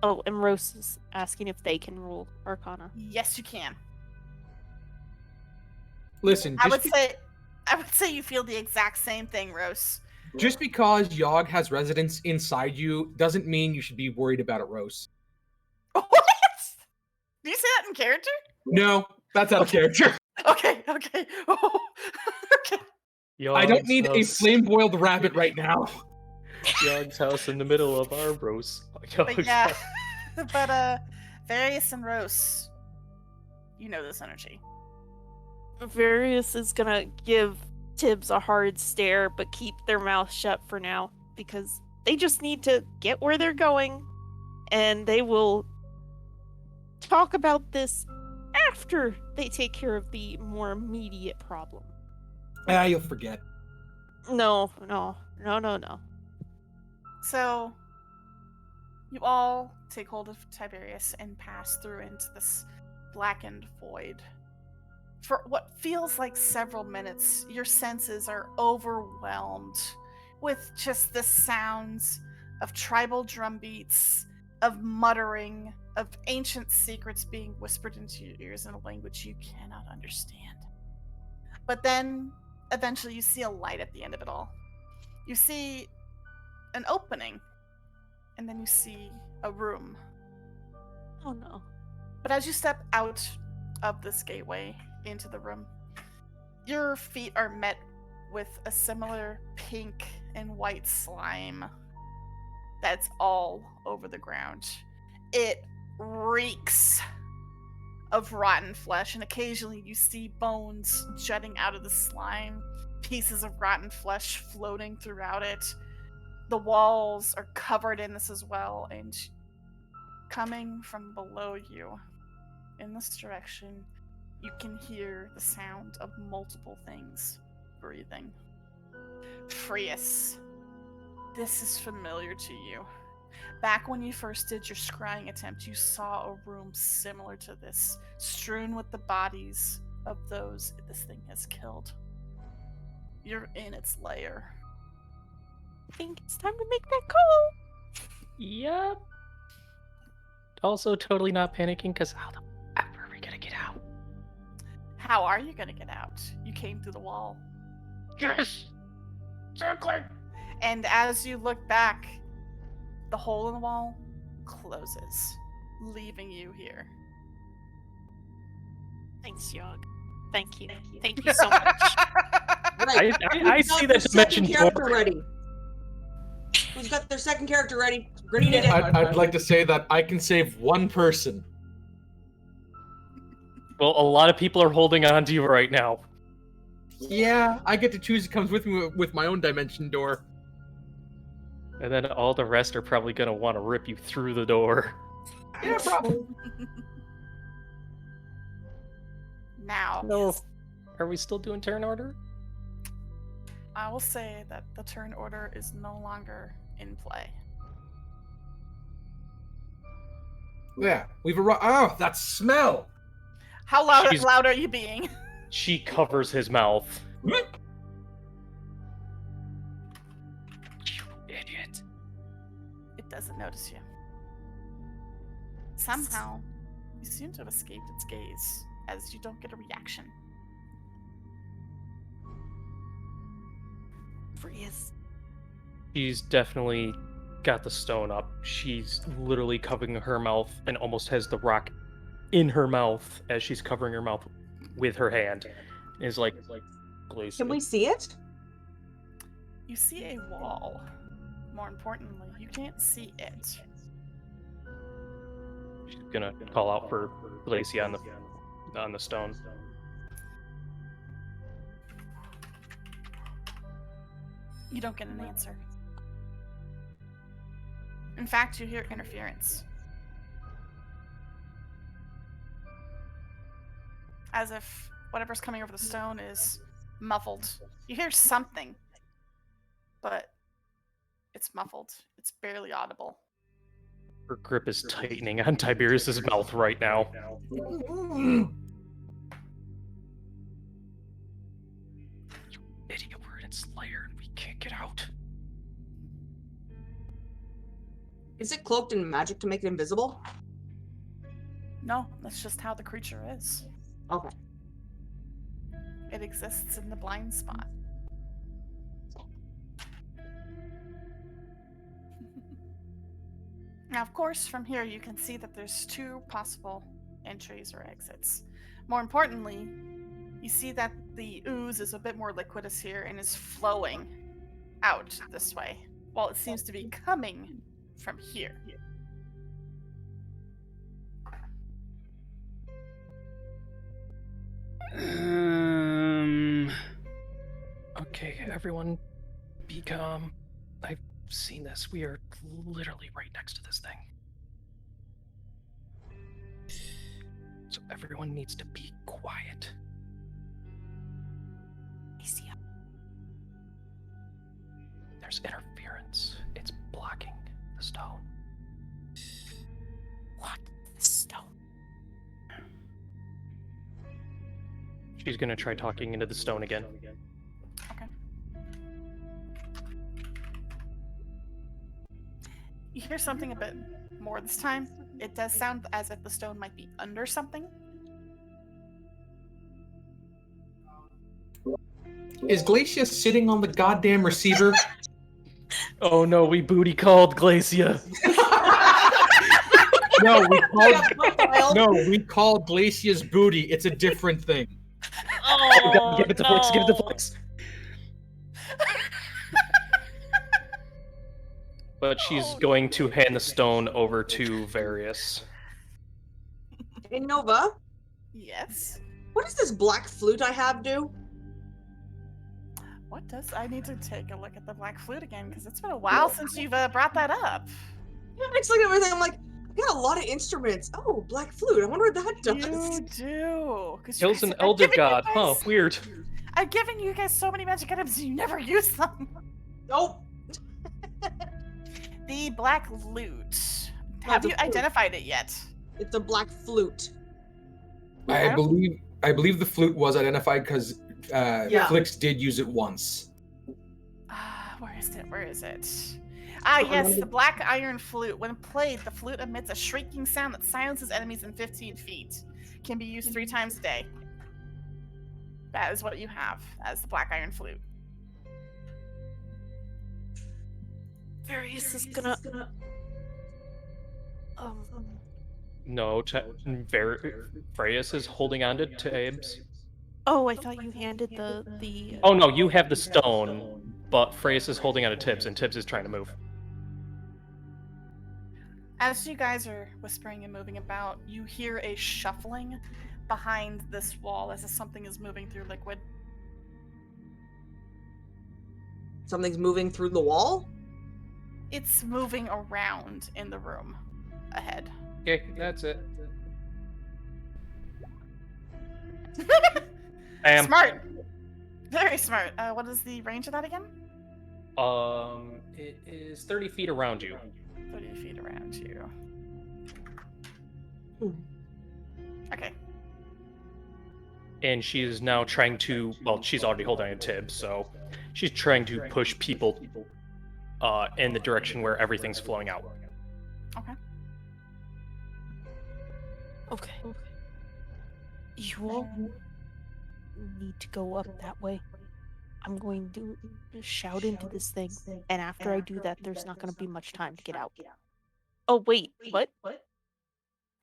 Oh, and Rose is asking if they can roll Arcana. Yes, you can. Listen, I would say you feel the exact same thing, Rose. just because Yogg has residence inside you doesn't mean you should be worried about it, Rose. What? Do you say that in character? No, that's out of character. Okay. Okay. Okay. I don't need a flame-boiled rabbit right now. Yogg's house in the middle of our roast. But yeah. But Various and Rose, you know this energy. Various is going to give Tibbs a hard stare, but keep their mouth shut for now, because they just need to get where they're going, and they will talk about this after they take care of the more immediate problem. You'll forget. No. So, you all take hold of Tiberius and pass through into this blackened void. For what feels like several minutes, your senses are overwhelmed with just the sounds of tribal drum beats, of muttering, of ancient secrets being whispered into your ears in a language you cannot understand. But then eventually you see a light at the end of it all. You see an opening, and then you see a room. Oh no. But as you step out of this gateway into the room, your feet are met with a similar pink and white slime that's all over the ground. It reeks of rotten flesh, and occasionally you see bones jutting out of the slime, pieces of rotten flesh floating throughout it. The walls are covered in this as well, and coming from below you in this direction, you can hear the sound of multiple things breathing. Frius, this is familiar to you. Back when you first did your scrying attempt, you saw a room similar to this, strewn with the bodies of those this thing has killed. You're in its lair. I think it's time to make that call. Yep. Also, totally not panicking because how the f are we gonna get out? How are you gonna get out? You came through the wall. Yes! Circling! And as you look back, the hole in the wall closes, leaving you here. Thanks, Yog. Thank you. Thank you so much. Right. I Who's see got that their dimension second character door. ready? Who's got their second character ready? Ready to get. I'd like to say that I can save one person. Well, a lot of people are holding on to you right now. Yeah, I get to choose who comes with me with my own dimension door. And then all the rest are probably gonna want to rip you through the door. Yeah, probably. Now, No. Are we still doing turn order? I will say that the turn order is no longer in play. Yeah, we've arrived. Oh, that smell! How loud, She's- loud are you being? She covers his mouth. You idiot. It doesn't notice you. Somehow, you seem to have escaped its gaze, as you don't get a reaction. Frius. She's definitely got the stone up. She's literally covering her mouth and almost has the rock in her mouth as she's covering her mouth with her hand. Is like Can we see it? You see a wall. More importantly, you can't see it. She's gonna call out for Glacia on the stone. You don't get an answer. In fact, you hear interference. As if whatever's coming over the stone is muffled. You hear something, but it's muffled. It's barely audible. Her grip is tightening on Tiberius's mouth right now. Idiot, we're in its lair and we can't get out. Is it cloaked in magic to make it invisible? No, that's just how the creature is. Okay. It exists in the blind spot. Now, of course, from here you can see that there's two possible entries or exits. More importantly, you see that the ooze is a bit more liquidous here and is flowing out this way, while it seems to be coming from here. Okay, everyone, be calm. I've seen this. We are literally right next to this thing. So everyone needs to be quiet. There's interference. It's blocking the stone. What? The stone? She's gonna try talking into the stone again. Okay. You hear something a bit more this time. It does sound as if the stone might be under something. Is Glacia sitting on the goddamn receiver? Oh no, we booty called Glacia. No, Wild. we call Glacia's booty. It's a different thing. Oh god, give it to Flix, give it to Flix. But she's going to hand the stone over to Varius. Hey, Nova, Yes. what does this black flute I have do? What does I need to take a look at the black flute again because it's been a while since you've brought that up. I just look at everything. I'm like, I got a lot of instruments. Oh, black flute. I wonder what that does. You do. 'Cause you Kills guys- an I've elder given you god. guys- Huh, weird. I've given you guys so many magic items and you never use them. Nope. The black lute. No, Have the you flute. identified it yet? It's a black flute. I believe the flute was identified because Yeah. Flix did use it once. Where is it? Where is it? Ah, yes, the black iron flute. When played, the flute emits a shrieking sound that silences enemies in 15 feet. Can be used 3 times a day. That is what you have as the black iron flute. Varius is gonna. No, Varius is holding on to Abe's. Oh, I thought you handed the. Oh no, you have the stone, but Varius is holding on to Tibbs, and Tibbs is trying to move. As you guys are whispering and moving about, you hear a shuffling behind this wall as if something is moving through liquid. Something's moving through the wall? It's moving around in the room ahead. Okay, that's it. Smart! Very smart. What is the range of that again? It is 30 feet around you. 30 feet around you. Okay. And she is now trying to, well, she's already holding a Tibbs, so she's trying to push people in the direction where everything's flowing out. Okay. Okay. You all need to go up that way. I'm going to shout into this thing, and after I do that, there's not going to be much time to get out. Oh, wait, what?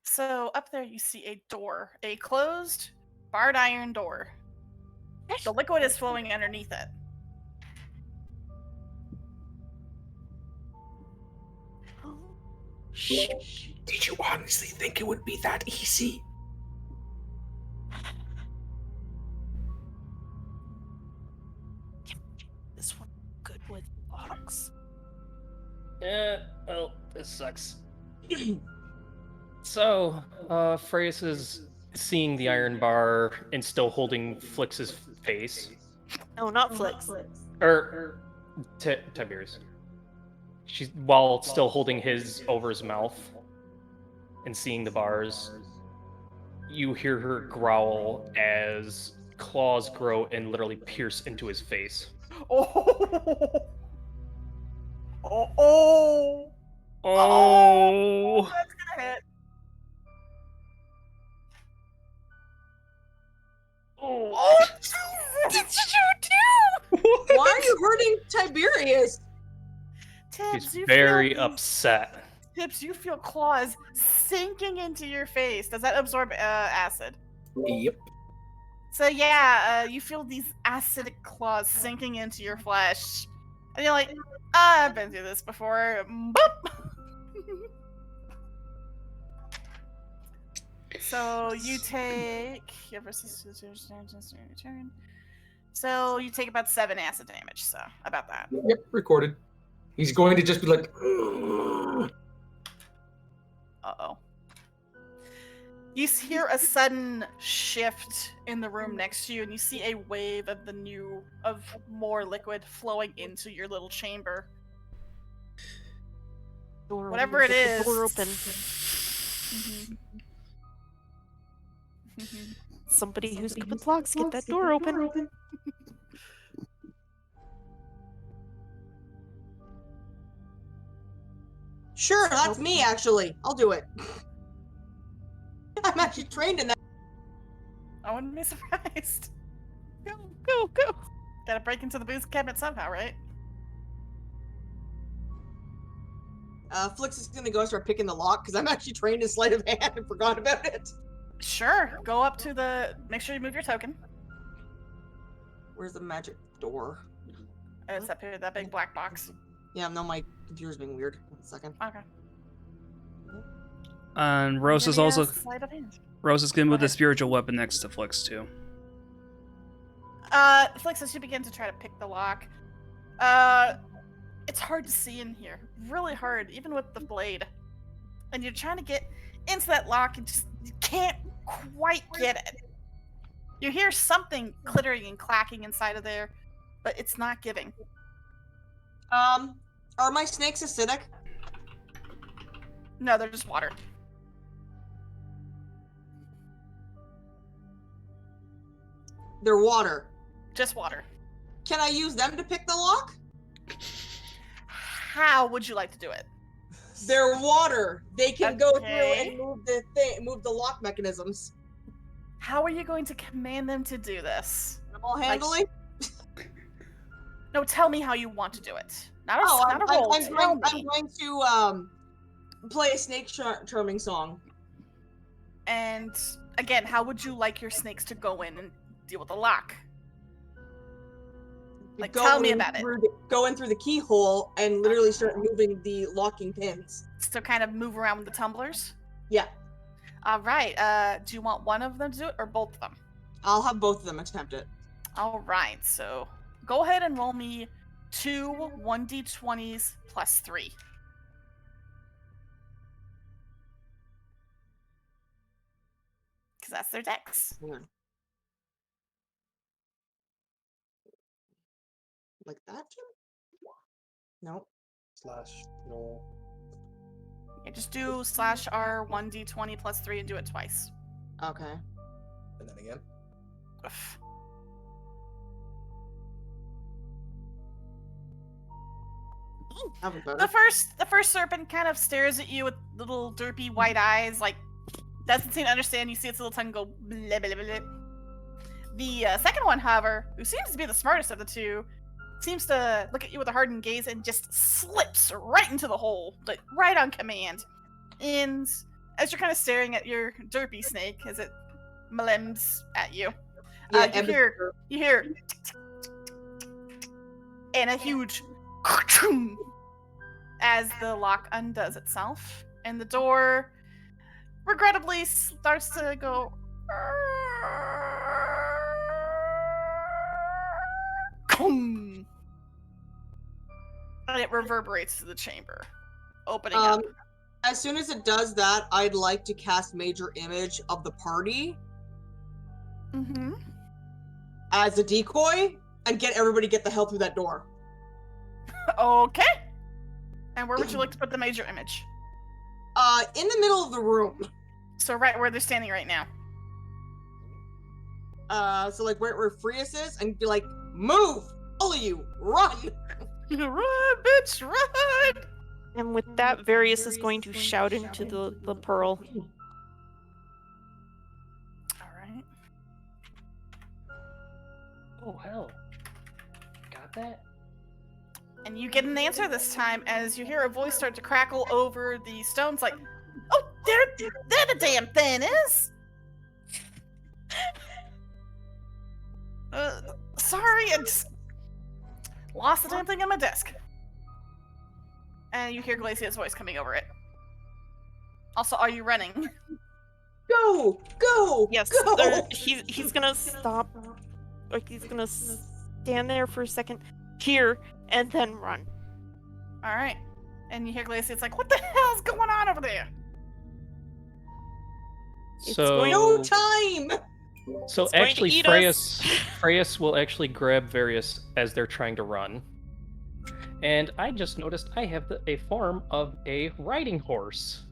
So up there you see a door, a closed, barred iron door. The liquid is flowing underneath it. Oh, shit. Did you honestly think it would be that easy? This one good with locks. Yeah, well, this sucks. So, Freya's is seeing the iron bar and still holding Flix's face. No, not Flix. Or Tiberius. She's while still holding his over his mouth and seeing the bars. You hear her growl as claws grow and literally pierce into his face. Oh! Oh! Oh! Oh! That's gonna hit. Oh! What did you do? Why are you hurting Tiberius? Tibbs, He's you very feel upset. Tibbs, you feel claws sinking into your face. Does that absorb acid? Yep. So yeah, you feel these acidic claws sinking into your flesh, and you're like, I've been through this before. Boop! So you take your versus turn. So you take about 7 acid damage. So about that. Yep, recorded. He's going to just be like, "Ugh." Uh-oh. You hear a sudden shift in the room next to you, and you see a wave of more liquid flowing into your little chamber. Door Whatever open. it Get is. the door open. Mhm. Somebody who's good with locks, get that door open. Sure, that's me, actually. I'll do it. I'm actually trained in that. I wouldn't be surprised. Go, go, go. Gotta break into the booze cabinet somehow, right? Flix is gonna go start picking the lock because I'm actually trained in sleight of hand and forgot about it. Sure. Go up to the. Make sure you move your token. Where's the magic door? It's up here, that big black box. Yeah, no, my computer's being weird. 1 second. Okay. And Rose is Give me a also sleight of hand. Rose is gonna move the ahead. spiritual weapon next to Flix too. Flix, as you begin to try to pick the lock, it's hard to see in here. Really hard, even with the blade. And you're trying to get into that lock and just you can't quite get it. You hear something clittering and clacking inside of there, but it's not giving. Are my snakes acidic? No, they're just water. They're water. Just water. Can I use them to pick the lock? How would you like to do it? They're water. They can go through Okay. and move the lock mechanisms. How are you going to command them to do this? Animal handling? No, tell me how you want to do it. Not a, Oh, not a roll. I'm tell going me. to play a snake charming song. And again, how would you like your snakes to go in and deal with the lock? Like, tell me about it. Go in through the keyhole and literally start moving the locking pins. So kind of move around with the tumblers? Yeah, All right. Do you want one of them to do it or both of them? I'll have both of them attempt it. All right. So go ahead and roll me 2 1d20s plus 3. Because that's their dex. Hang on. Like that, Jim? Nope. Roll. Yeah, just do /r 1d20 plus 3 and do it twice. Okay. And then again. Ugh. That'll be better. The first serpent kind of stares at you with little derpy white eyes, like doesn't seem to understand. You see its little tongue go blah, blah, blah, blah. The second one, however, who seems to be the smartest of the two, seems to look at you with a hardened gaze and just slips right into the hole, like right on command. And as you're kind of staring at your derpy snake as it malems at you, Yeah, you hear and a huge as the lock undoes itself, and the door regrettably starts to go and it reverberates to the chamber, opening up. As soon as it does that, I'd like to cast Major Image of the party Mm-hmm. as a decoy and get everybody get the hell through that door. Okay. And where would you like to put the major image? In the middle of the room. So right where they're standing right now. So like where Frias is, and be like, move! All of you, run! Run, bitch, run! And with that, Various is going to shout into the pearl. Alright. Oh, hell. Got that? And you get an answer this time as you hear a voice start to crackle over the stones like, oh, there the damn thing is! Sorry, I just lost the damn thing on my desk. And you hear Glacier's voice coming over it. Also, are you running? Go! Go! Yes, Go! he's gonna stop. Like, he's gonna stand there for a second, cheer, and then run. Alright. And you hear Glacier, it's like, what the hell's going on over there? It's So, going- No time! so It's going to actually, eat Freyas will actually grab Various as they're trying to run. And I just noticed I have a form of a riding horse,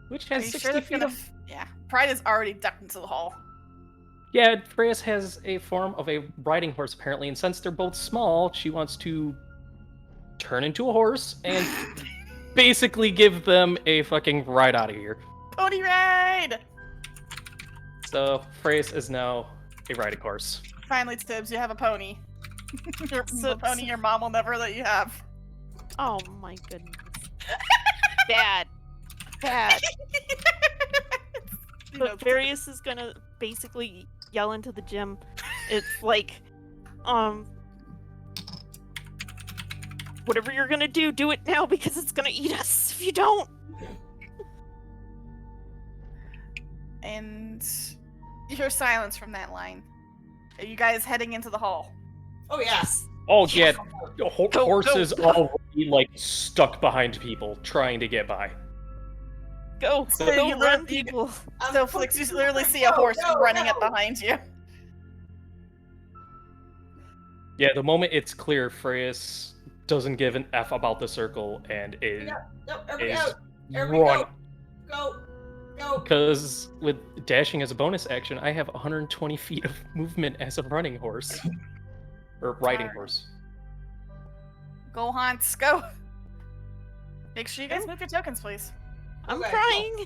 which Are has you 60 sure that's feet gonna of... Yeah. Pride is already ducked into the hall. Yeah, Freyas has a form of a riding horse, apparently, and since they're both small, she wants to turn into a horse and basically give them a fucking ride out of here. Pony ride! So, Freyas is now a riding horse. Finally, Tibbs, you have a pony. So- the pony your mom will never let you have. Oh my goodness. Bad. Bad. You But know, Various is gonna basically yell into the gym. It's like, whatever you're gonna do, do it now because it's gonna eat us if you don't. And you hear silence from that line. Are you guys heading into the hall? Oh yes. Oh, yeah. Go, Horses go. already, like, stuck behind people trying to get by. Go, So go you run, learn- you- people. So, Flix, you literally see a horse running up behind you. Yeah, the moment it's clear, Freya's doesn't give an F about the circle and is No, everybody is out. Everybody run. Go. Go. Because with dashing as a bonus action, I have 120 feet of movement as a running horse. Or riding Alright. horse. Go, Haunts, go. Make sure you guys move your tokens, please. I'm Okay, trying.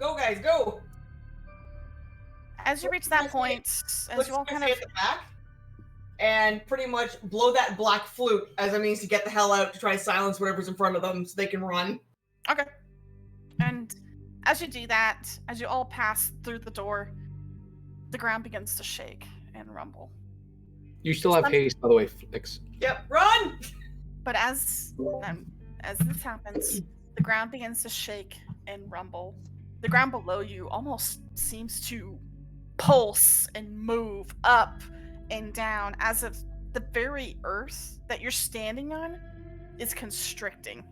Go, guys, go. As you reach that point, as you all kind of at the back and pretty much blow that black flute as a means to get the hell out to try to silence whatever's in front of them so they can run. Okay. And as you do that, as you all pass through the door, the ground begins to shake and rumble. You still have haste, by the way, Flix. Yep, run! But as this happens, the ground begins to shake and rumble. The ground below you almost seems to pulse and move up and down as if the very earth that you're standing on is constricting.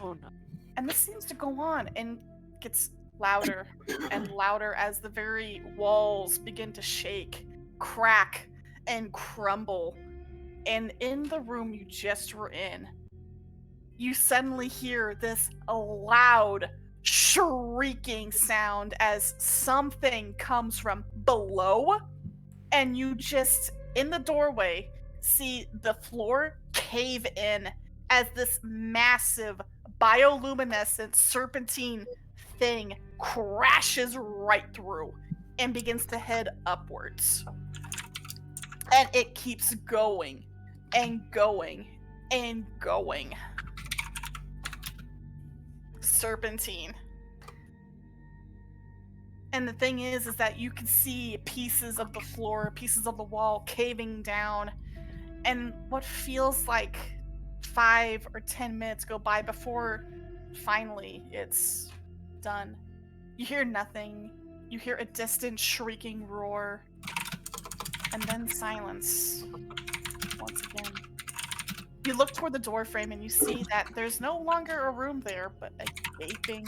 Oh no. And this seems to go on and gets louder and louder as the very walls begin to shake, crack, and crumble. And in the room you just were in, you suddenly hear this loud, shrieking sound as something comes from below, and you just, in the doorway, see the floor cave in as this massive bioluminescent serpentine thing crashes right through and begins to head upwards. And it keeps going and going and going. Serpentine. And the thing is that you can see pieces of the floor, pieces of the wall caving down, and what feels like 5 or 10 minutes go by before finally it's done. You hear nothing. You hear a distant shrieking roar, and then silence once again. You look toward the door frame and you see that there's no longer a room there, but a gaping,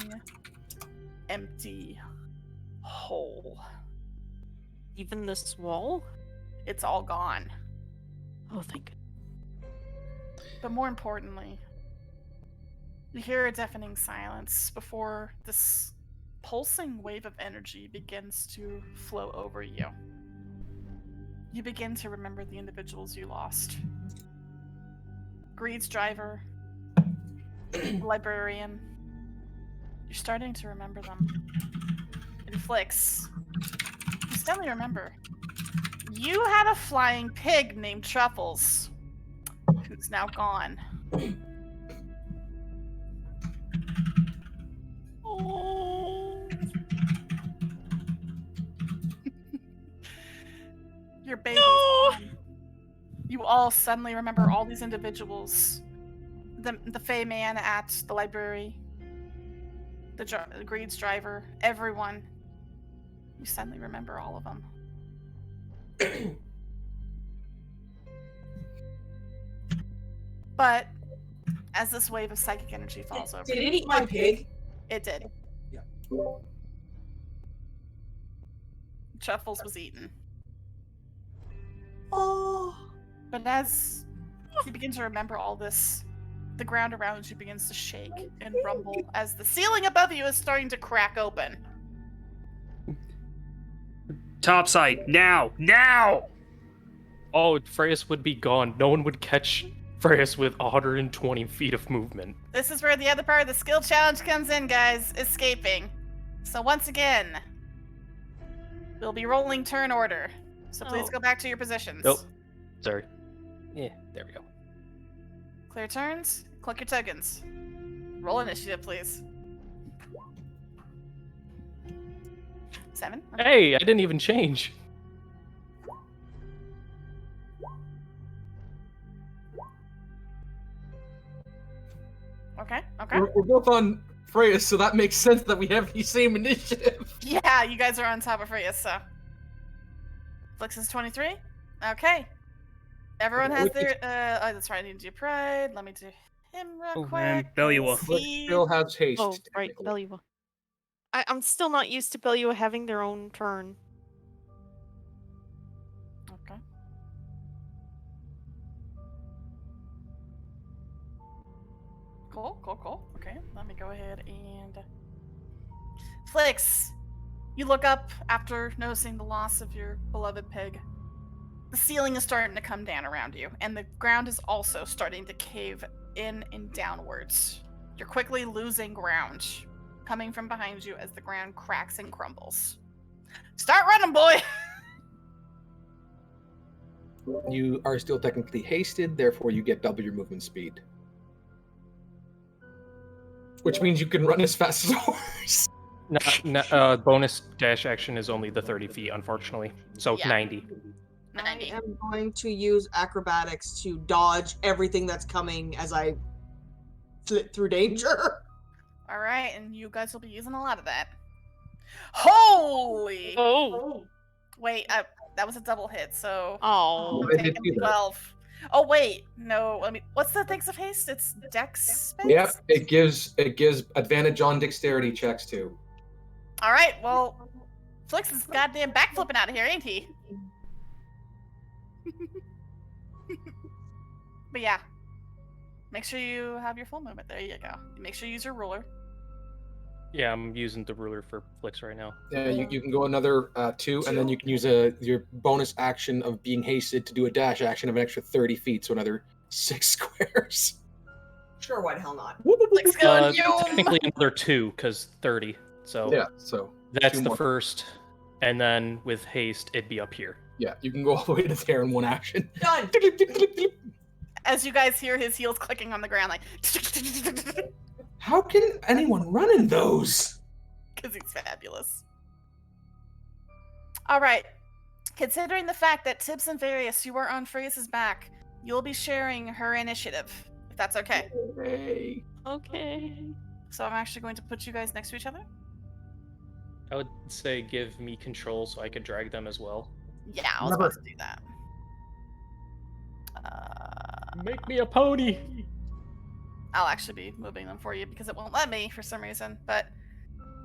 empty hole. Even this wall? It's all gone. Oh, thank goodness. But more importantly, you hear a deafening silence before this pulsing wave of energy begins to flow over you. You begin to remember the individuals you lost. Greed's driver, the librarian. You're starting to remember them. In Flix, you suddenly remember you had a flying pig named Truffles, who's now gone. Oh. Your baby's No! gone. You all suddenly remember all these individuals. The Fey man at the library, the Greed's driver, everyone. You suddenly remember all of them. But as this wave of psychic energy falls over Did you, it eat my pig? it did. Yeah. Truffles was eaten. Oh. But as you begin to remember all this, the ground around you begins to shake and rumble as the ceiling above you is starting to crack open. Topside, now! Now! Oh, Freya's would be gone. No one would catch Freya's with 120 feet of movement. This is where the other part of the skill challenge comes in, guys. Escaping. So once again, We'll be rolling turn order. So please Oh. go back to your positions. Nope. Sorry. Yeah, there we go. Clear turns. Click your tokens. Roll initiative, please. 7. Okay. Hey, I didn't even change. Okay. We're both on Freya, so that makes sense that we have the same initiative. Yeah, you guys are on top of Freya, so. Flix is 23. Okay. Everyone has their. Oh, that's right. I need to do Pride. Let me do him real quick. And Belua. Flix still has haste. Oh, right, technically. Belua. I'm still not used to Belua having their own turn. Okay. Cool. Okay, let me go ahead and. Flix, you look up after noticing the loss of your beloved pig. The ceiling is starting to come down around you, and the ground is also starting to cave in and downwards. You're quickly losing ground, coming from behind you as the ground cracks and crumbles. Start running, boy! You are still technically hasted, therefore you get double your movement speed. Which means you can run as fast as a horse. Bonus dash action is only the 30 feet, unfortunately. So Yeah. 90. I am going to use acrobatics to dodge everything that's coming as I flit through danger. All right, and you guys will be using a lot of that. Holy! Oh! Wait, that was a double hit, so Oh. I did taking see that. 12. Oh wait, no. Let me. What's the things of haste? It's Dex space. Yep, it gives advantage on dexterity checks too. All right. Well, Flix is goddamn backflipping out of here, ain't he? But yeah, make sure you have your full movement. There you go. Make sure you use your ruler. Yeah, I'm using the ruler for Flix right now. Yeah, you can go another 2, and then you can use your bonus action of being hasted to do a dash action of an extra 30 feet, so another 6 squares. Sure, why the hell not? Flix going, Technically another 2, because 30. So Yeah, so that's 2 the more. first. And then with haste, it'd be up here. Yeah, you can go all the way to there in one action. Done. As you guys hear his heels clicking on the ground, like, How can anyone run in those? because he's fabulous. All right. Considering the fact that Tibbs and Various, you are on Freya's back, you'll be sharing her initiative, if that's okay. Hey. Okay. So I'm actually going to put you guys next to each other. I would say give me control so I could drag them as well. Yeah, I was Never. about to do that. Make me a pony! I'll actually be moving them for you because it won't let me for some reason. But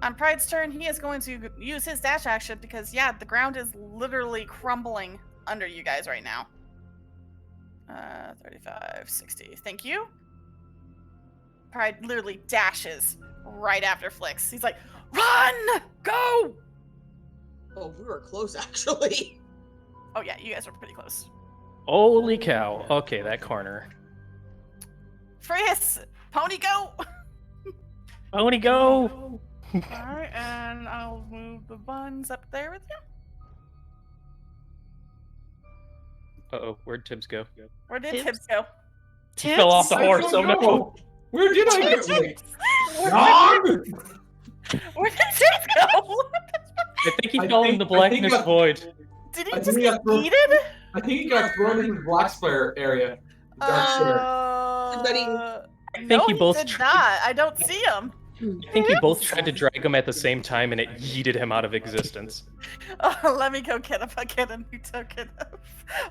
on Pride's turn, he is going to use his dash action because, yeah, the ground is literally crumbling under you guys right now. 35, 60. Thank you. Pride literally dashes right after Flix. He's like, run! Go! Oh, we were close, actually. Oh, yeah, you guys are pretty close. Holy cow. Okay, that corner. Freya's, pony go! Pony go! Alright, and I'll move the buns up there with you. Uh-oh, where'd Tibbs go? Where did Tibbs? Tibbs go? He fell off the horse, oh no! Where did I go? Where did Tibbs go? I think he I fell in think- the I think blackness that- void. Did he I just think get I threw- yeeted? I think he got thrown into the black square area. Dark square. I think no, you he both did tr- not. I don't see him. I think you both tried to drag him at the same time and it yeeted him out of existence. Oh, let me go get a new token.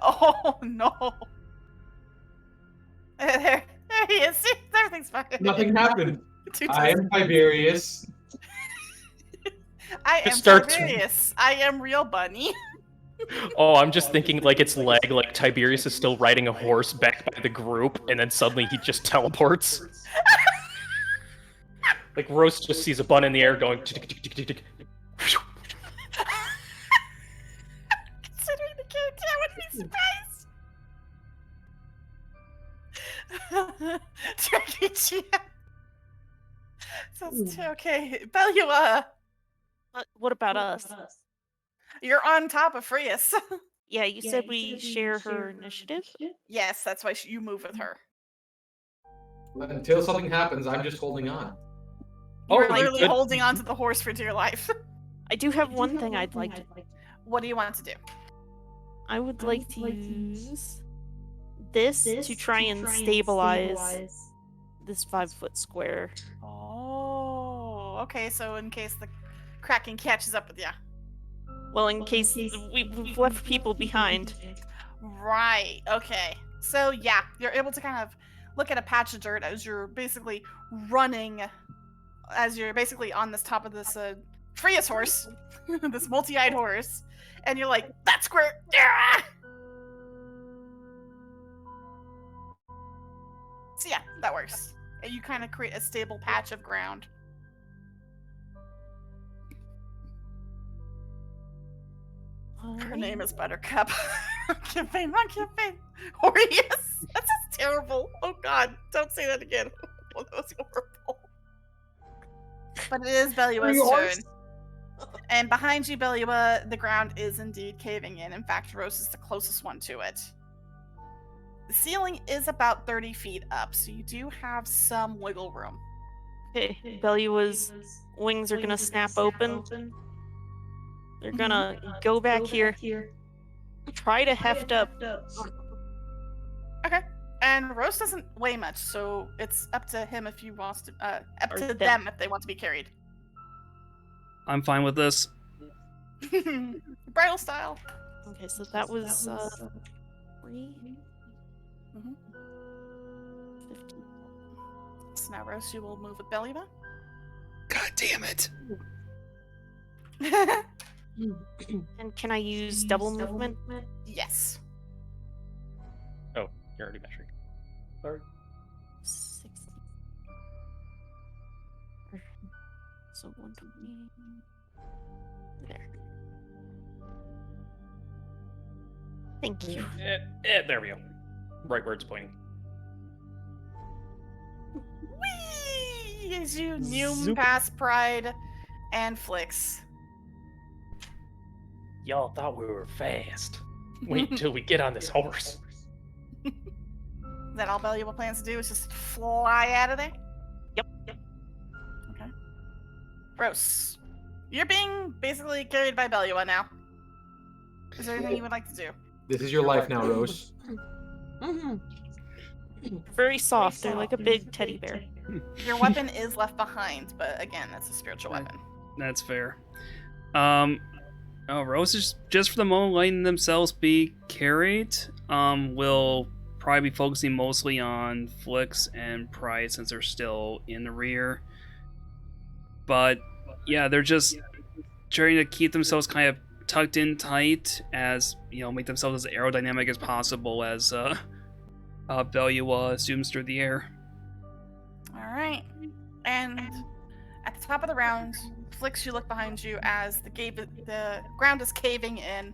Oh no. There he is. See, everything's fine. Nothing happened. Two I am Tiberius. I am Start- Tiberius. I am real bunny. Oh, I'm just thinking like it's leg, like Tiberius is still riding a horse back by the group, and then suddenly he just teleports. Like Rose just sees a bun in the air going. Considering the character, I wouldn't be surprised. Turkey Chia. Sounds okay. Belua. What about us? You're on top of Frias. Yeah, you said we share her initiative? Yes, that's why you move with her. Until something happens, I'm just holding on. You're Oh, literally good. holding onto the horse for dear life. I do have one thing I'd like to. What do you want to do? I would like to use this to try and stabilize this 5-foot square. Oh, okay. So in case the Kraken catches up with you. Well, in case we've left people behind. Right. Okay. So yeah, you're able to kind of look at a patch of dirt as you're basically running, as you're basically on this top of this Frias horse, this multi-eyed horse, and you're like, "That's square." Yeah! So yeah, that works. And you kind of create a stable patch of ground. Her name is Buttercup. Campaign, not campaign. Orius. That's just terrible. Oh god, don't say that again. Oh, that was horrible. But it is Belua's turn. And behind you, Belua, the ground is indeed caving in. In fact, Rose is the closest one to it. The ceiling is about 30 feet up, so you do have some wiggle room. Okay, Belua's wings are gonna snap open. They're gonna go back here, try to heft up. Okay. And Rose doesn't weigh much, so it's up to him if he wants to, up Or to them. them if they want to be carried. I'm fine with this. Bridal style. Okay, so that was 3. Mhm. 15. So now, Rose, you will move with Belua. God damn it. And can I use double movement? Yes. Oh, you're already measuring. Sorry. 60. So 120. There. Thank you. There we go. Right where it's pointing. Whee! As you noom Zoop. past Pride and Flix. Y'all thought we were fast. Wait until we get on this horse. Is that all Belua plans to do? Is just fly out of there? Yep. Okay. Rose, you're being basically carried by Belua now. Is there anything you would like to do? This is your life now, Rose. Very soft. They're like a big teddy bear. Your weapon is left behind, but again, that's a spiritual weapon. That's fair. Rose is just for the moment letting themselves be carried. Will probably be focusing mostly on Flix and Pride since they're still in the rear. But yeah, they're just trying to keep themselves kind of tucked in tight, as make themselves as aerodynamic as possible as Belua zooms through the air. All right. And at the top of the round, Flix, you look behind you as the ground is caving in.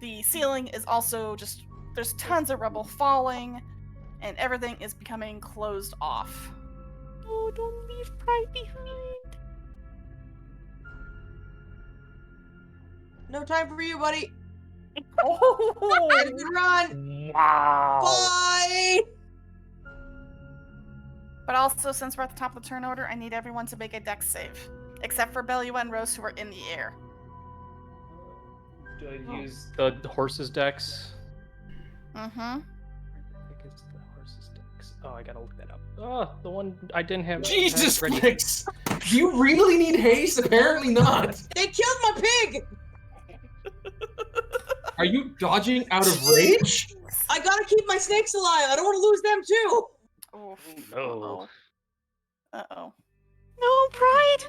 The ceiling is also just, there's tons of rubble falling, and everything is becoming closed off. Oh, don't leave Pride behind. No time for you, buddy. Oh! Have a good run. Wow. Bye. But also, since we're at the top of the turn order, I need everyone to make a dex save. Except for Belua and Rose, who are in the air. Do I use the horse's dex? Mm-hmm. I think it's the horse's dex. Oh, I gotta look that up. Oh, the one I didn't have. Jesus, ready. Flix! Do you really need haste? Apparently not. They killed my pig. Are you dodging out of rage? I gotta keep my snakes alive. I don't want to lose them too. Oof. No. Uh-oh. No, Pride.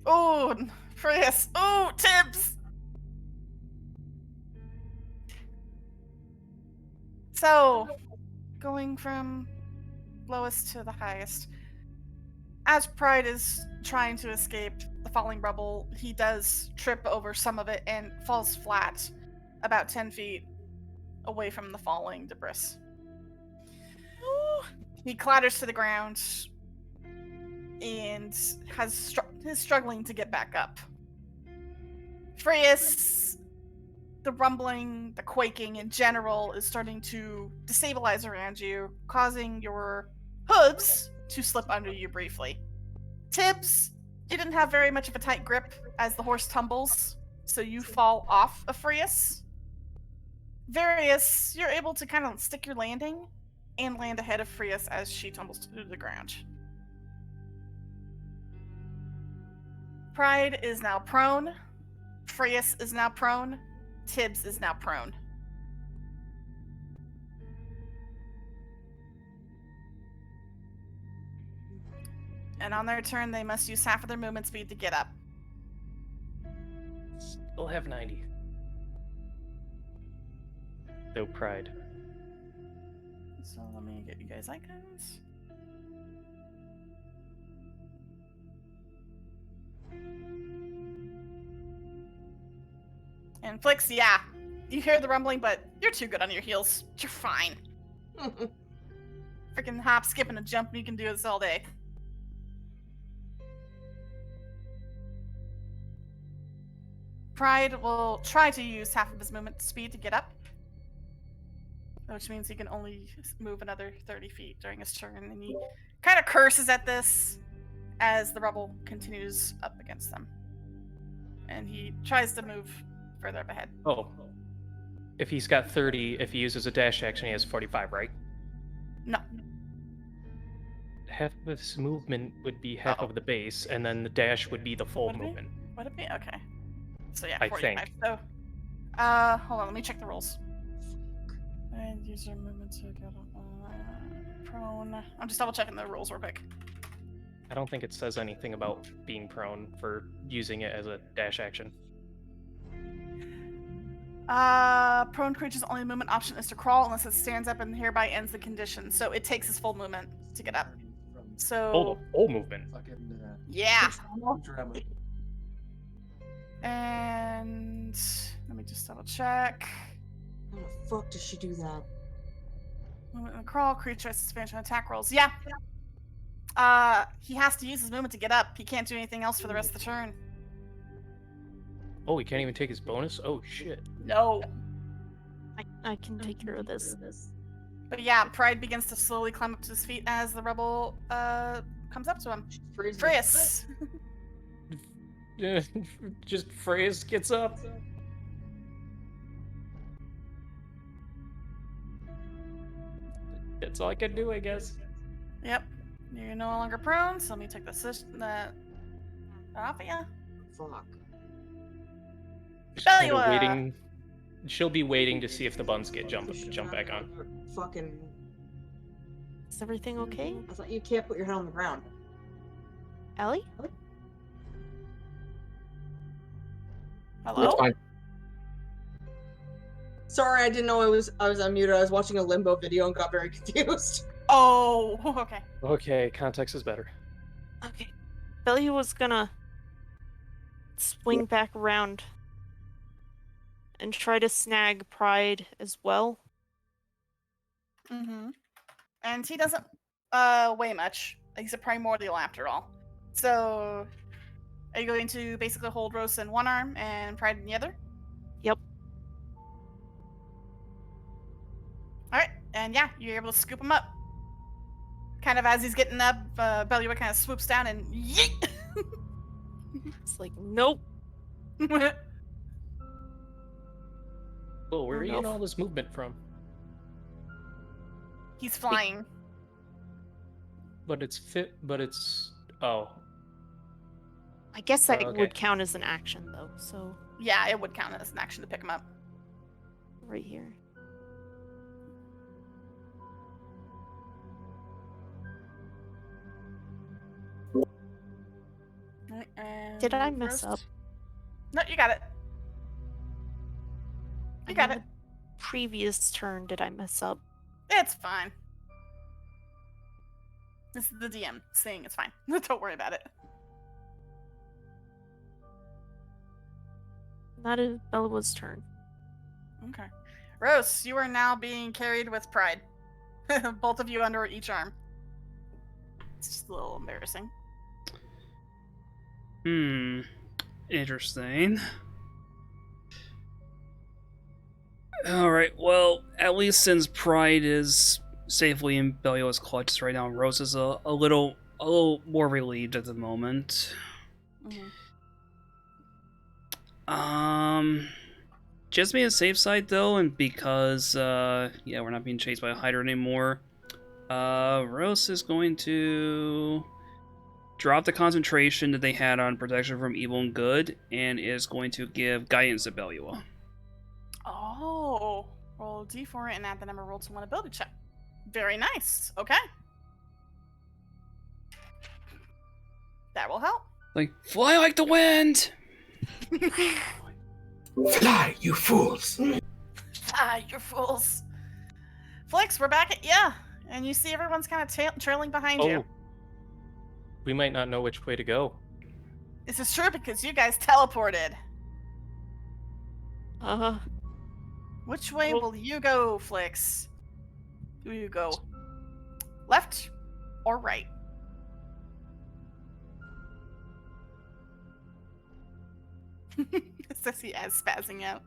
Oh, Frias. Oh, Tibbs. So, going from lowest to the highest. As Pride is trying to escape the falling rubble, he does trip over some of it and falls flat about 10 feet away from the falling debris. He clatters to the ground and is struggling to get back up. Freya's, the rumbling, the quaking in general is starting to destabilize around you, causing your hooves to slip under you briefly. Tibbs, you didn't have very much of a tight grip as the horse tumbles, so you fall off of Freya's. Various, you're able to kind of stick your landing and land ahead of Freya's as she tumbles to the ground. Pride is now prone. Freya's is now prone. Tibbs is now prone. And on their turn, they must use half of their movement speed to get up. Still have 90. No pride. So let me get you guys icons. And Flix, yeah. You hear the rumbling, but you're too good on your heels. You're fine. Freaking hop, skip, and a jump, you can do this all day. Pride will try to use half of his movement speed to get up, which means he can only move another 30 feet during his turn, and he kind of curses at this as the rubble continues up against them. And he tries to move further up ahead. Oh. If he's got 30, if he uses a dash action, he has 45, right? No. Half of his movement would be half of the base, and then the dash would be the full Would it be? movement. Would it be? Okay. So yeah, I 45. think. So, hold on, let me check the rules. And user movement to go prone. I'm just double checking the rules real quick. I don't think it says anything about being prone for using it as a dash action. Prone creature's only movement option is to crawl unless it stands up and hereby ends the condition. So it takes his full movement to get up. So Full movement. yeah. And let me just double check. How the fuck does she do that? Movement and crawl, creature expansion attack rolls. Yeah. He has to use his movement to get up. He can't do anything else for the rest of the turn. Oh, he can't even take his bonus? Oh, shit. No. I can take care of this. But yeah, Pride begins to slowly climb up to his feet as the rubble comes up to him. Frius. Just Freya's gets up. That's all I can do, I guess. Yep. You're no longer prone, so let me take the off of ya. Fuck. She's kinda Belua. waiting. She'll be waiting to see if the buns get jump back on. Fucking. Is everything okay? I thought you can't put your head on the ground. Ellie? Hello? That's fine. Sorry, I didn't know I was unmuted. I was watching a Limbo video and got very confused. Oh, okay. Okay, context is better. Okay. Belly was gonna swing back around and try to snag Pride as well. Mm-hmm. And he doesn't weigh much. He's a primordial after all. So, are you going to basically hold Rose in one arm and Pride in the other? Yep. Alright, and yeah, you're able to scoop him up. Kind of as he's getting up, Belua kind of swoops down and yeet! It's like, nope. Oh, where are you getting all this movement from? He's flying. But it's oh. I guess that Okay. would count as an action, though, so Yeah, it would count as an action to pick him up. right here. Right, and Did I mess first- up? No, you got it. You got On it. the previous turn, did I mess up? It's fine. This is the DM saying it's fine. Don't worry about it. That is Bella's turn. Okay. Rose, you are now being carried with Pride. Both of you under each arm. It's just a little embarrassing. Interesting. Alright, well, at least since Pride is safely in Belio's clutches right now, Rose is a little more relieved at the moment. Just be a safe side though, and because we're not being chased by a Hydra anymore, Rose is going to drop the concentration that they had on protection from evil and good, and is going to give guidance to Belua. Oh, roll d4 and add the number rolled to one ability check. Very nice. Okay. That will help. Like, fly like the wind! Fly, you fools! Ah, you're fools. Flix, we're back at ya. And you see everyone's kind of trailing behind you. We might not know which way to go. This is true because you guys teleported. Uh-huh. Which way will you go, Flix? Will you go left or right? Says he as spazzing out.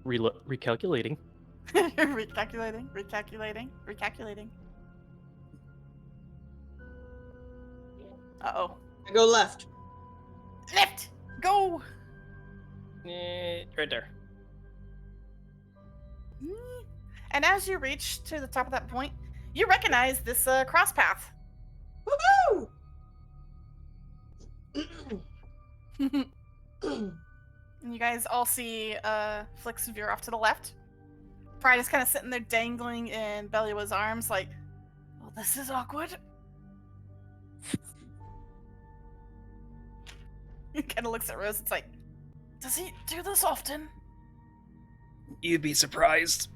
Recalculating. Recalculating. Uh-oh. I go left. Left! Go! Right there. And as you reach to the top of that point, you recognize this cross path. Woohoo! And you guys all see Flix veer off to the left. Pride is kind of sitting there dangling in Bellua's arms like, well, this is awkward. He kind of looks at Rose. It's like, does he do this often? You'd be surprised.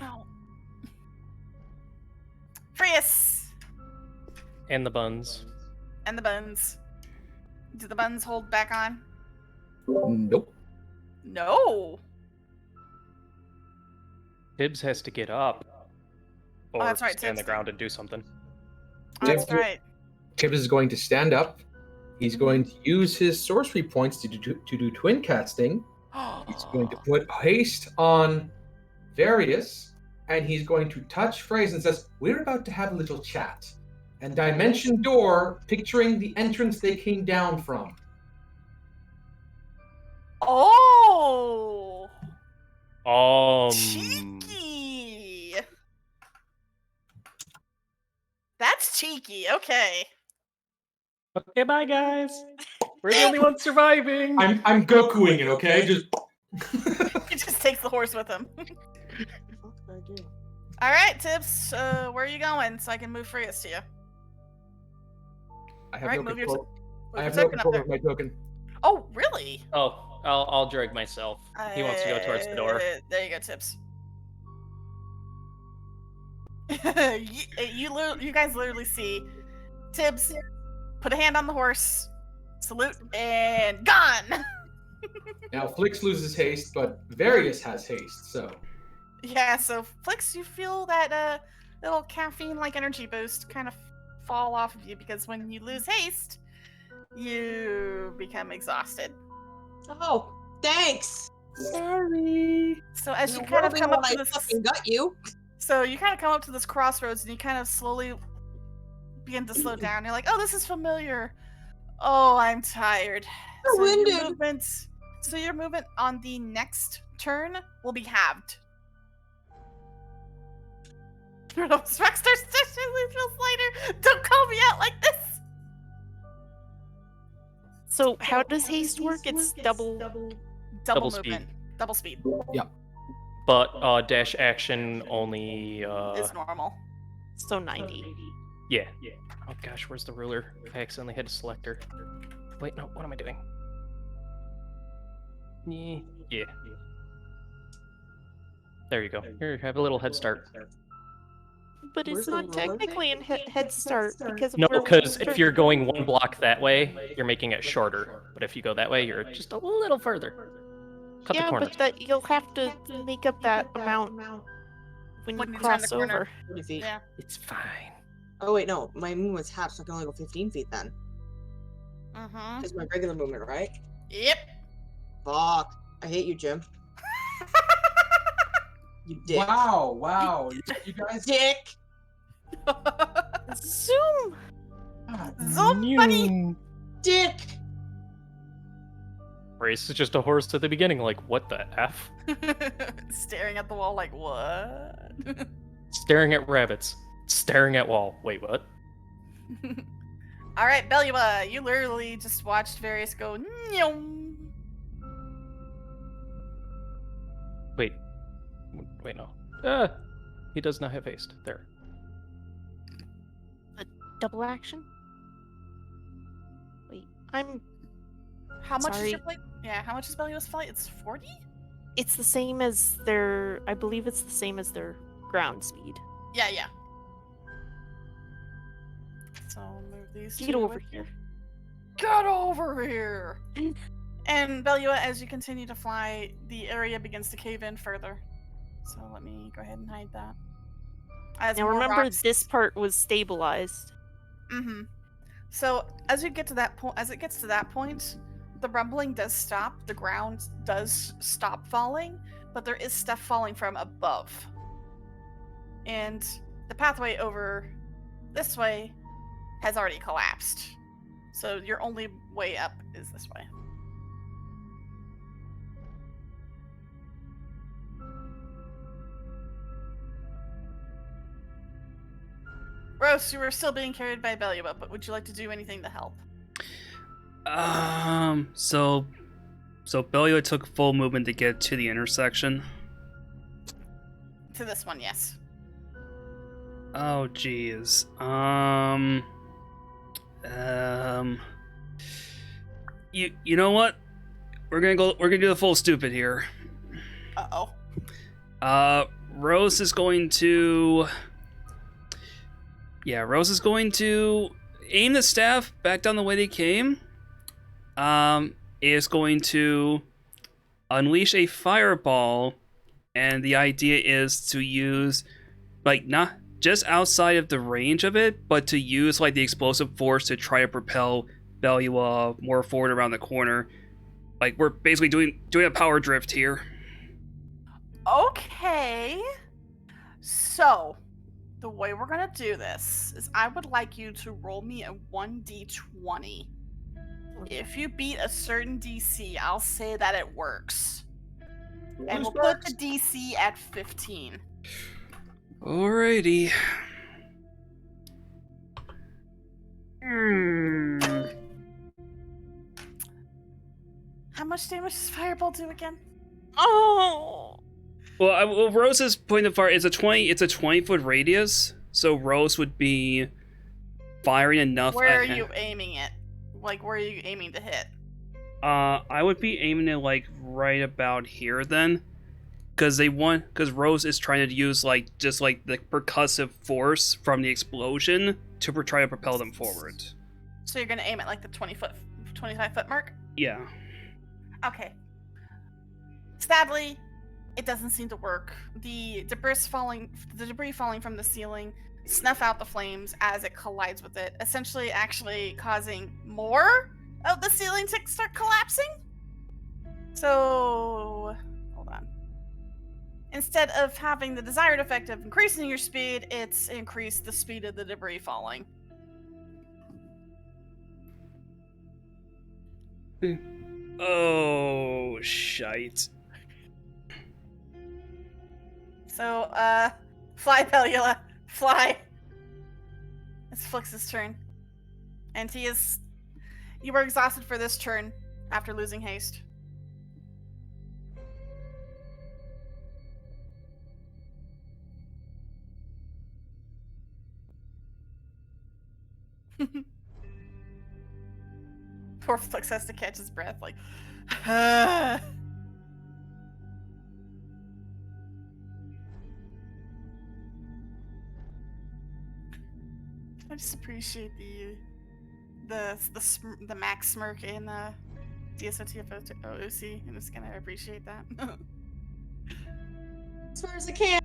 No. Frius! And the buns. And the buns. Do the buns hold back on? Nope. No! Tibbs has to get up. Or that's right, stand on the Tibbs. ground and do something. Oh, that's Tibbs- right. Tibbs is going to stand up. He's going to use his sorcery points to do twin casting. He's going to put haste on Various, and he's going to touch Phrase and says, "We're about to have a little chat." And dimension door, picturing the entrance they came down from. Oh! Um, Cheeky! That's cheeky, okay. Okay, bye guys. We're the only ones surviving. I'm Gokuing it, okay? Just He just takes the horse with him. Alright, Tibbs, where are you going so I can move Frius to you? I have Alright, no move your control. move I have your no token up control there. of my token. Oh, really? Oh, I'll drag myself. He wants to go towards the door. There you go, Tibbs. you guys literally see Tibbs put a hand on the horse, salute, and gone! Now, Flix loses haste, but Various has haste, so... Yeah, so Flix, you feel that little caffeine-like energy boost kind of fall off of you because when you lose haste, you become exhausted. Oh, thanks. Sorry. So as you You're kind of whirling come up when to I this, fucking got you. so you kind of come up to this crossroads and you kind of slowly begin to slow down. You're like, oh, this is familiar. Oh, I'm tired. You're winded. Your movement on the next turn will be halved. Rockstar Slider, don't call me out like this. So how does haste work? It's double. Double speed. movement, double speed But dash action only. is normal. So 90. Yeah. Oh gosh, where's the ruler? I accidentally had to select her. Wait, no. What am I doing? Yeah. There you go. Here, have a little head start. But Where's it's the not ruler? technically in head start because No, we're- because if you're going one block that way, you're making it shorter. But if you go that way, you're just a little further. Cut the yeah, corners. but that you'll have to make up that amount when you When you turn the cross corner. over. 30 feet. Yeah. It's fine. Oh wait, no, my movement's half, so I can only go 15 feet then. Mm-hmm. Because my regular movement, right? Yep. Fuck. I hate you, Jim. You dick. Wow. You guys. Dick! Zoom! Zoom, buddy! Dick! Race is just a horse at the beginning, like, what the F? Staring at the wall like, what? Staring at rabbits. Staring at wall. Wait, what? All right, Belua, you literally just watched Various go, "Nyom." Wait, no. He does not have haste. There. Double action? Wait, I'm... How much is Sorry. your flight? Yeah, how much is Belua's flight? It's 40? It's the same as their... I believe it's the same as their ground speed. Yeah. So I'll move these Get two over with you. here. Get over here! And Belua, as you continue to fly, the area begins to cave in further. So let me go ahead and hide that. As Now more remember, rocks- this part was stabilized. Mm-hmm. So as you get to that point, as it gets to that point, the rumbling does stop. The ground does stop falling, but there is stuff falling from above. And the pathway over this way has already collapsed. So your only way up is this way. Rose, you are still being carried by Belua, but would you like to do anything to help? So Belua took full movement to get to the intersection. To this one, yes. Oh, jeez. You know what? We're gonna do the full stupid here. Uh-oh. Rose is going to aim the staff back down the way they came. Is going to unleash a fireball, and the idea is to use, like, not just outside of the range of it, but to use, like, the explosive force to try to propel Belua more forward around the corner. Like, we're basically doing a power drift here. Okay. So, the way we're gonna do this is I would like you to roll me a 1d20. If you beat a certain DC, I'll say that it works. And we'll put the DC at 15. Alrighty. How much damage does Fireball do again? Oh! Well, Rose's point of fire is a 20-foot radius, so Rose would be firing enough. Where are you aiming it? Like, where are you aiming to hit? I would be aiming it, like, right about here then, because Rose is trying to use, like, just like the percussive force from the explosion to try to propel them forward. So you're gonna aim at like the 25-foot mark? Yeah. Okay. Sadly, it doesn't seem to work. The debris falling from the ceiling snuff out the flames as it collides with it, essentially actually causing more of the ceiling to start collapsing. So, hold on. Instead of having the desired effect of increasing your speed, it's increased the speed of the debris falling. Oh, shite. So, fly, Belula. Fly. It's Flix's turn. And you were exhausted for this turn after losing haste. Poor Flix has to catch his breath, like, I just appreciate the max smirk in the DSOTFOC. I'm just gonna appreciate that. As far as I can.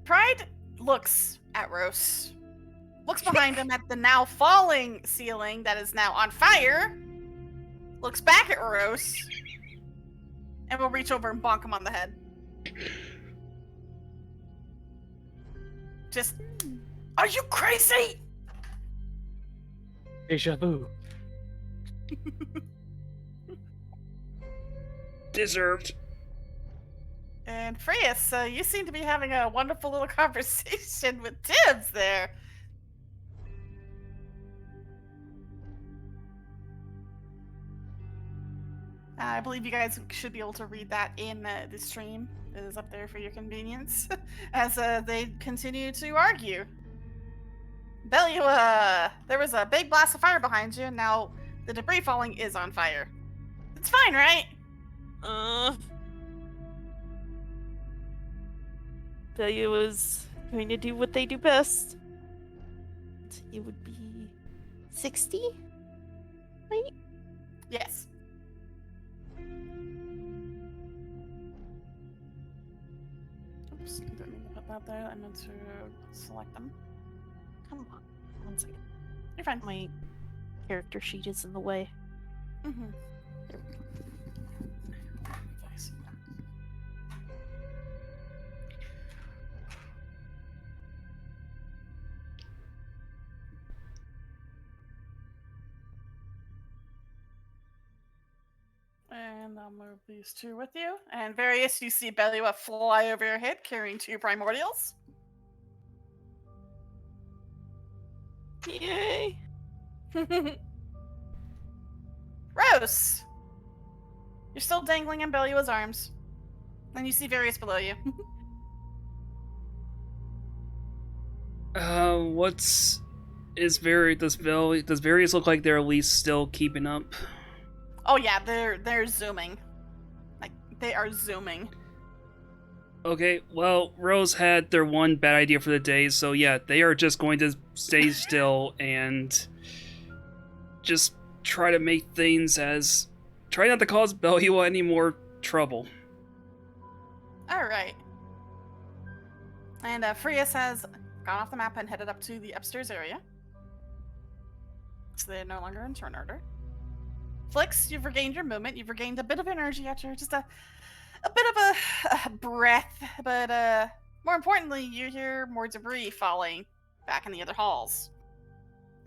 Pride looks at Rose, looks behind him at the now falling ceiling that is now on fire, looks back at Rose, and will reach over and bonk him on the head. Just, are you crazy? Deja vu. Deserved. And Freus, you seem to be having a wonderful little conversation with Tibbs there. I believe you guys should be able to read that in the stream. It is up there for your convenience as they continue to argue. Belua, there was a big blast of fire behind you, and now the debris falling is on fire. It's fine, right? Delia was going to do what they do best. It would be 60, right? Yes. Oops, I didn't mean to put that there. I meant to select them. Come on, 1 second. You're fine. My character sheet is in the way. Mm-hmm. And I'll move these two with you. And Various, you see Belua fly over your head carrying 2 primordials. Yay! Rose! You're still dangling in Belua's arms. And you see Various below you. Does Various look like they're at least still keeping up? Oh yeah, they're zooming. Like, they are zooming. Okay, well, Rose had their one bad idea for the day, so yeah, they are just going to stay still and just try to make things as... Try not to cause Belua any more trouble. Alright. And Freus has gone off the map and headed up to the upstairs area. So they're no longer in turn order. Flix, you've regained your movement. You've regained a bit of energy after just a bit of a breath. But more importantly, you hear more debris falling back in the other halls.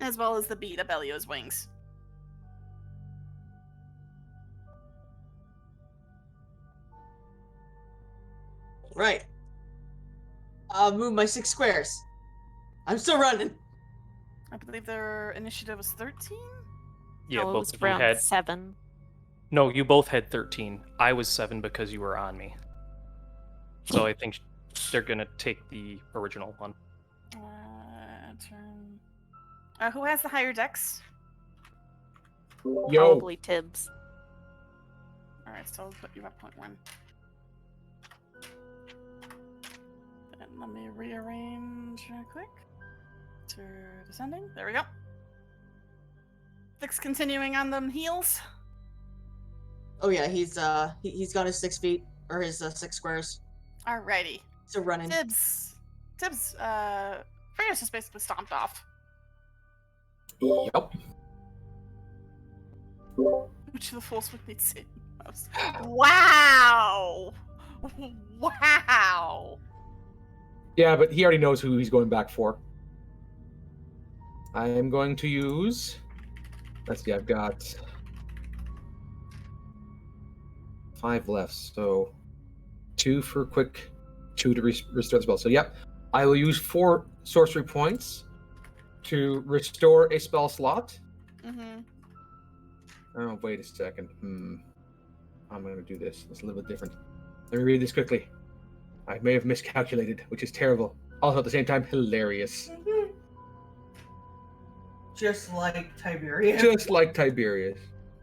As well as the beat of Belua's wings. Right. I'll move my 6 squares. I'm still running. I believe their initiative was 13? Yeah, No, it both was of you around had. 7. No, you both had 13. I was 7 because you were on me. So I think they're gonna take the original one. Turn. Who has the higher dex? Yo, Probably Tibbs. Alright, so I'll put you at .1. And let me rearrange real quick. To descending. There we go. Flix continuing on them heels. Oh yeah, he's got his 6 feet or his 6 squares. Alrighty. So running. Tibbs, Freus just basically stomped off. yep. Which of the fools would need to see most? Wow! Wow! Yeah, but he already knows who he's going back for. I am going to use... Let's see, I've got 5 left, so 2 for quick, 2 to restore the spell. So yep, I will use 4 sorcery points to restore a spell slot. Mm-hmm. Oh, wait a second. I'm going to do this. It's a little bit different. Let me read this quickly. I may have miscalculated, which is terrible. Also, at the same time, hilarious. Just like Tiberius. Just like Tiberius.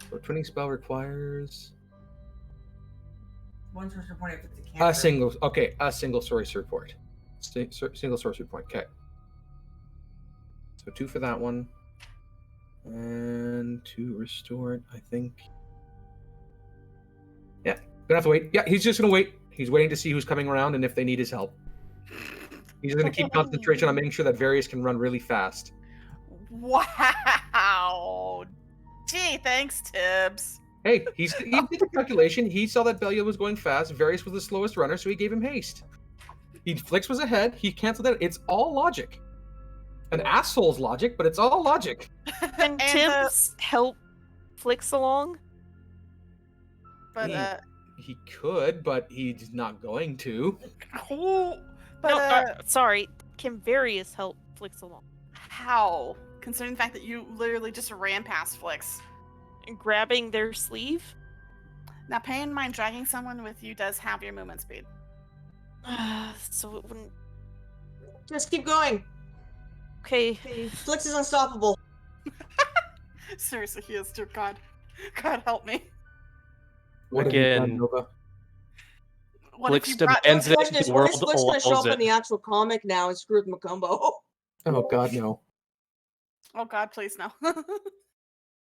So, twinning spell requires... One sorcery point if it's a A cantrip. a single sorcery point. Single sorcery point, okay. So 2 for that one. And to restore it, I think. Yeah, gonna have to wait. Yeah, he's just gonna wait. He's waiting to see who's coming around and if they need his help. He's going to keep concentration on making sure that Various can run really fast. Wow. Gee, thanks, Tibbs. Hey, he did the calculation. He saw that Belia was going fast. Various was the slowest runner, so he gave him haste. Flix was ahead. He canceled it. It's all logic. An asshole's logic, but it's all logic. Can Tibbs help Flix along? But he could, but he's not going to. cool. But No, sorry. Can Various help Flix along? how? Considering the fact that you literally just ran past Flix. Grabbing their sleeve? Now, pay in mind, dragging someone with you does have your movement speed. So it wouldn't. Just keep going. Okay. Flix is unstoppable. Seriously, he is, dear God. God help me. What have you done, Again. Nova? What if Flix you brought... demands The it. question is, The when world is Flix going to show allows up in it. the actual comic now and screw with Macumbo? Oh God, no. Oh God, please no.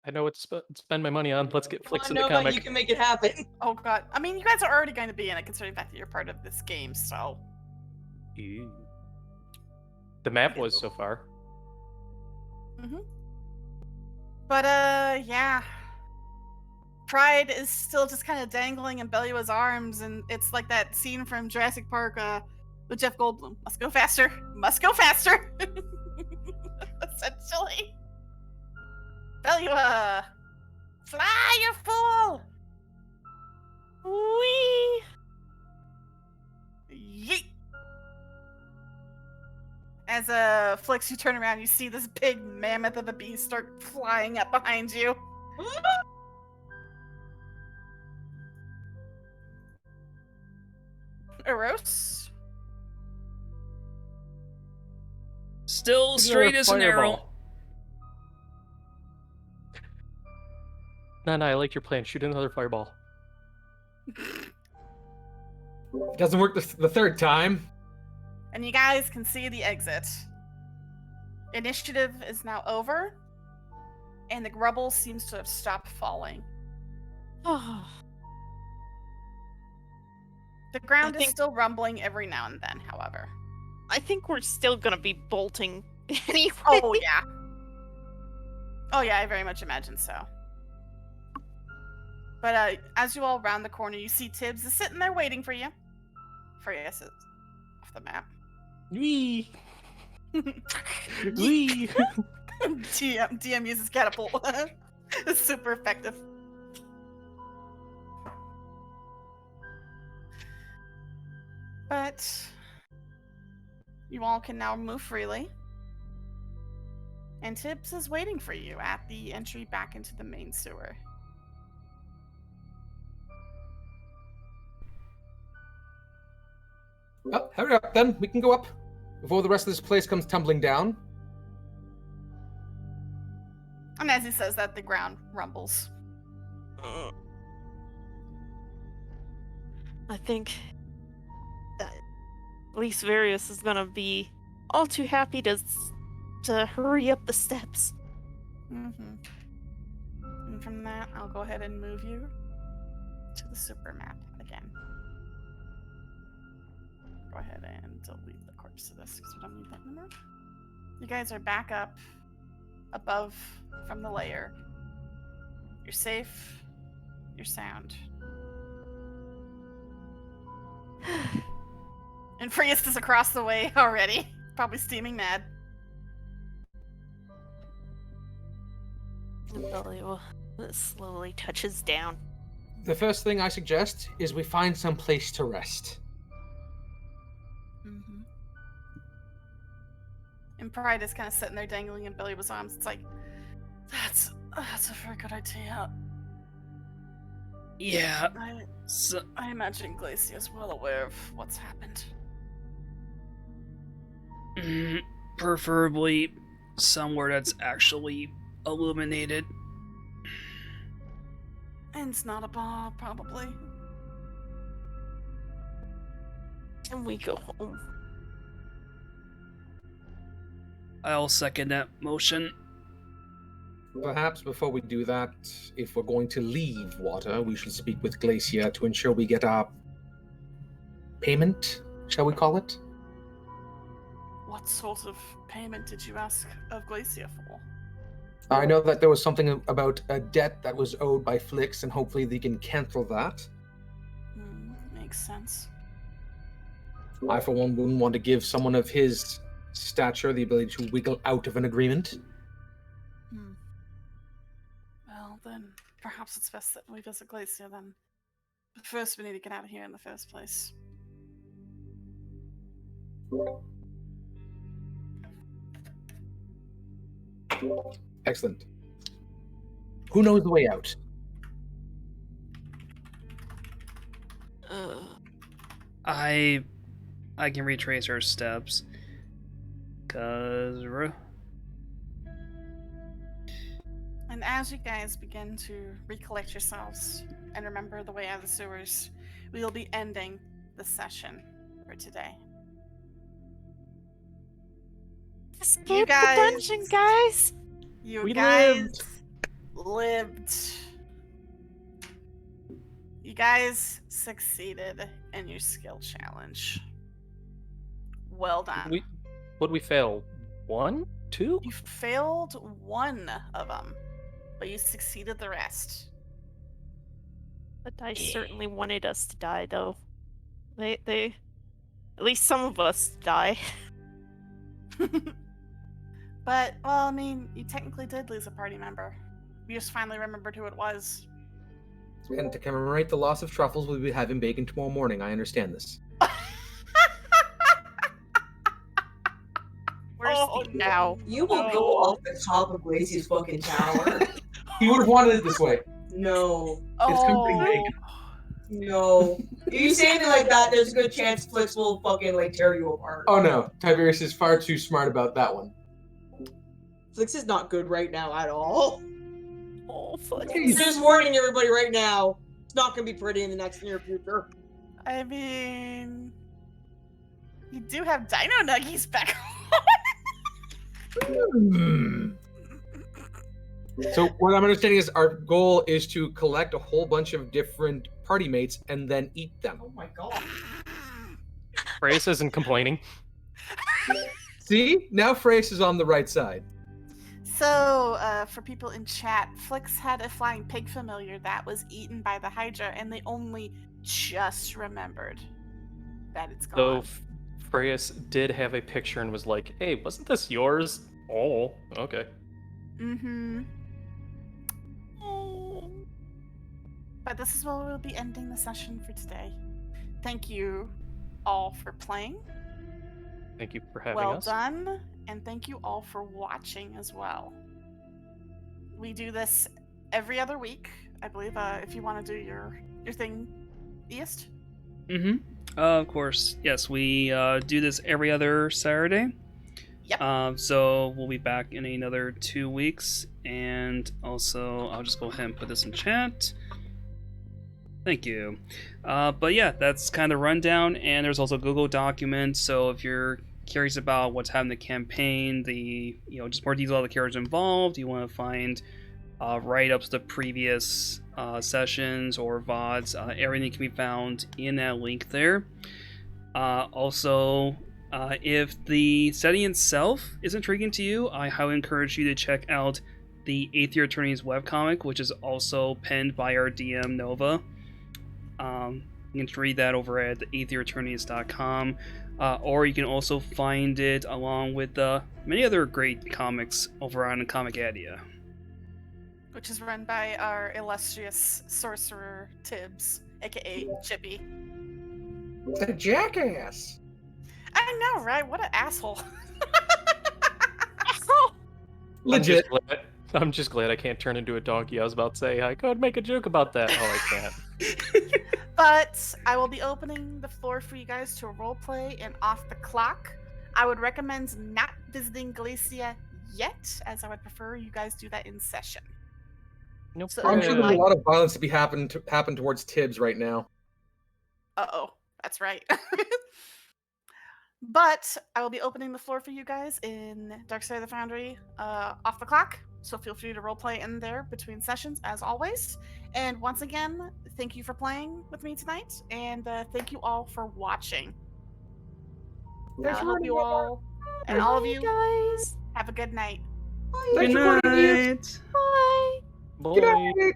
I know what to spend my money on. Let's get Flix in the Nova, comic. you can make it happen. Oh God. I mean, you guys are already going to be in it, considering the fact that you're part of this game, so... Ew. The map was so far. But, yeah. Pride is still just kind of dangling in Belua's arms, and it's like that scene from Jurassic Park, with Jeff Goldblum. Must go faster. Must go faster! Essentially. Belua! Fly, you fool! Wee! Yeet! As Flix, you turn around, you see this big mammoth of a beast start flying up behind you. Eros? Still Give me straight another as an arrow. fireball. No, I like your plan. Shoot another fireball. It doesn't work the third time. And you guys can see the exit. Initiative is now over, and the rubble seems to have stopped falling. Oh, The ground is think- still rumbling every now and then, however. I think we're still gonna be bolting anyway. Oh, yeah. Oh, yeah, I very much imagine so. But as you all round the corner, you see Tibbs is sitting there waiting for you. Freya's is off the map. Wee. Wee. DM uses catapult. It's super effective. But you all can now move freely. And Tibbs is waiting for you at the entry back into the main sewer. Oh, hurry up then. We can go up before the rest of this place comes tumbling down. And as he says that, the ground rumbles. I think that at least Various is gonna be all too happy to hurry up the steps. Mm-hmm. And from that, I'll go ahead and move you to the super map again. Go ahead and delete the corpse of this because we don't need that anymore. You guys are back up above from the lair. You're safe. You're sound. And Prius is across the way already. Probably steaming mad. The belly will slowly touches down. The first thing I suggest is we find some place to rest. Mm-hmm. And Pride is kind of sitting there dangling in Billy's arms. It's like, that's a very good idea. Yeah. I imagine Glacia is well aware of what's happened. Preferably somewhere that's actually illuminated. And it's not a bar, probably. And we go home. I'll second that motion. Perhaps before we do that, if we're going to leave water, we should speak with Glacia to ensure we get our payment, shall we call it? What sort of payment did you ask of Glacia for? I know that there was something about a debt that was owed by Flix, and hopefully they can cancel that. Makes sense. I, for one, wouldn't want to give someone of his stature the ability to wiggle out of an agreement. Well, then, perhaps it's best that we visit Glacia then. But first, we need to get out of here in the first place. Excellent. Who knows the way out? I can retrace her steps. And as you guys begin to recollect yourselves and remember the way out of the sewers, we will be ending the session for today. Escape guys- the dungeon, guys! You guys lived. You guys succeeded in your skill challenge. Well done. Would we fail? 1? 2? You failed one of them, but you succeeded the rest. The dice certainly wanted us to die, though. They, at least some of us die. But, well, I mean, you technically did lose a party member. You just finally remembered who it was. And to commemorate the loss of Truffles, we'll be having bacon tomorrow morning. I understand this. Where's Steve now? You will go off the top of Glacia's fucking tower. He would have wanted it this way. No. It's comforting bacon. No. If you say anything like that, there's a good chance Flix will fucking, like, tear you apart. Oh no, Tiberius is far too smart about that one. Flix is not good right now at all. Oh, fuck. Just warning everybody right now. It's not gonna be pretty in the next near future. I mean, you do have Dino Nuggies back So what I'm understanding is our goal is to collect a whole bunch of different party mates and then eat them. Oh my god. Reyes isn't complaining. See? Now Frace is on the right side. So, for people in chat, Flix had a flying pig familiar that was eaten by the Hydra, and they only just remembered that it's Though gone. Freyas did have a picture and was like, hey, wasn't this yours? Oh, okay. Mm-hmm. But this is where we'll be ending the session for today. Thank you all for playing. Thank you for having Well us. done, and thank you all for watching as well. We do this every other week, I believe. If you want to do your thing, East. Of course, yes. We do this every other Saturday. Yep. So we'll be back in another 2 weeks, and also I'll just go ahead and put this in chat. Thank you. But yeah, that's kind of rundown, and there's also Google Documents. So if you're curious about what's happening in the campaign, just more detail of the characters involved, you want to find write-ups to previous sessions or VODs, everything can be found in that link there. Also, if the setting itself is intriguing to you, I highly encourage you to check out the Aether Eternius webcomic, which is also penned by our DM Nova. You can read that over at aethereternius.com, or you can also find it along with many other great comics over on Comic Adia. Which is run by our illustrious sorcerer Tibbs, aka Chippy. A jackass. I know, right? What an asshole. Legit. I'm just glad I can't turn into a donkey. I was about to say I could make a joke about that. Oh, I can't. But I will be opening the floor for you guys to roleplay and off the clock. I would recommend not visiting Glacia yet, as I would prefer you guys do that in session. Nope. So- I'm sure there's a lot of violence to be happen towards Tibbs right now. Uh-oh, that's right. But I will be opening the floor for you guys in Dark Side of the Foundry off the clock. So feel free to roleplay in there between sessions, as always. And once again, thank you for playing with me tonight, and thank you all for watching. I hope you all And all of Bye, you, guys. have a good night. Good night. Bye. Boy. Good night.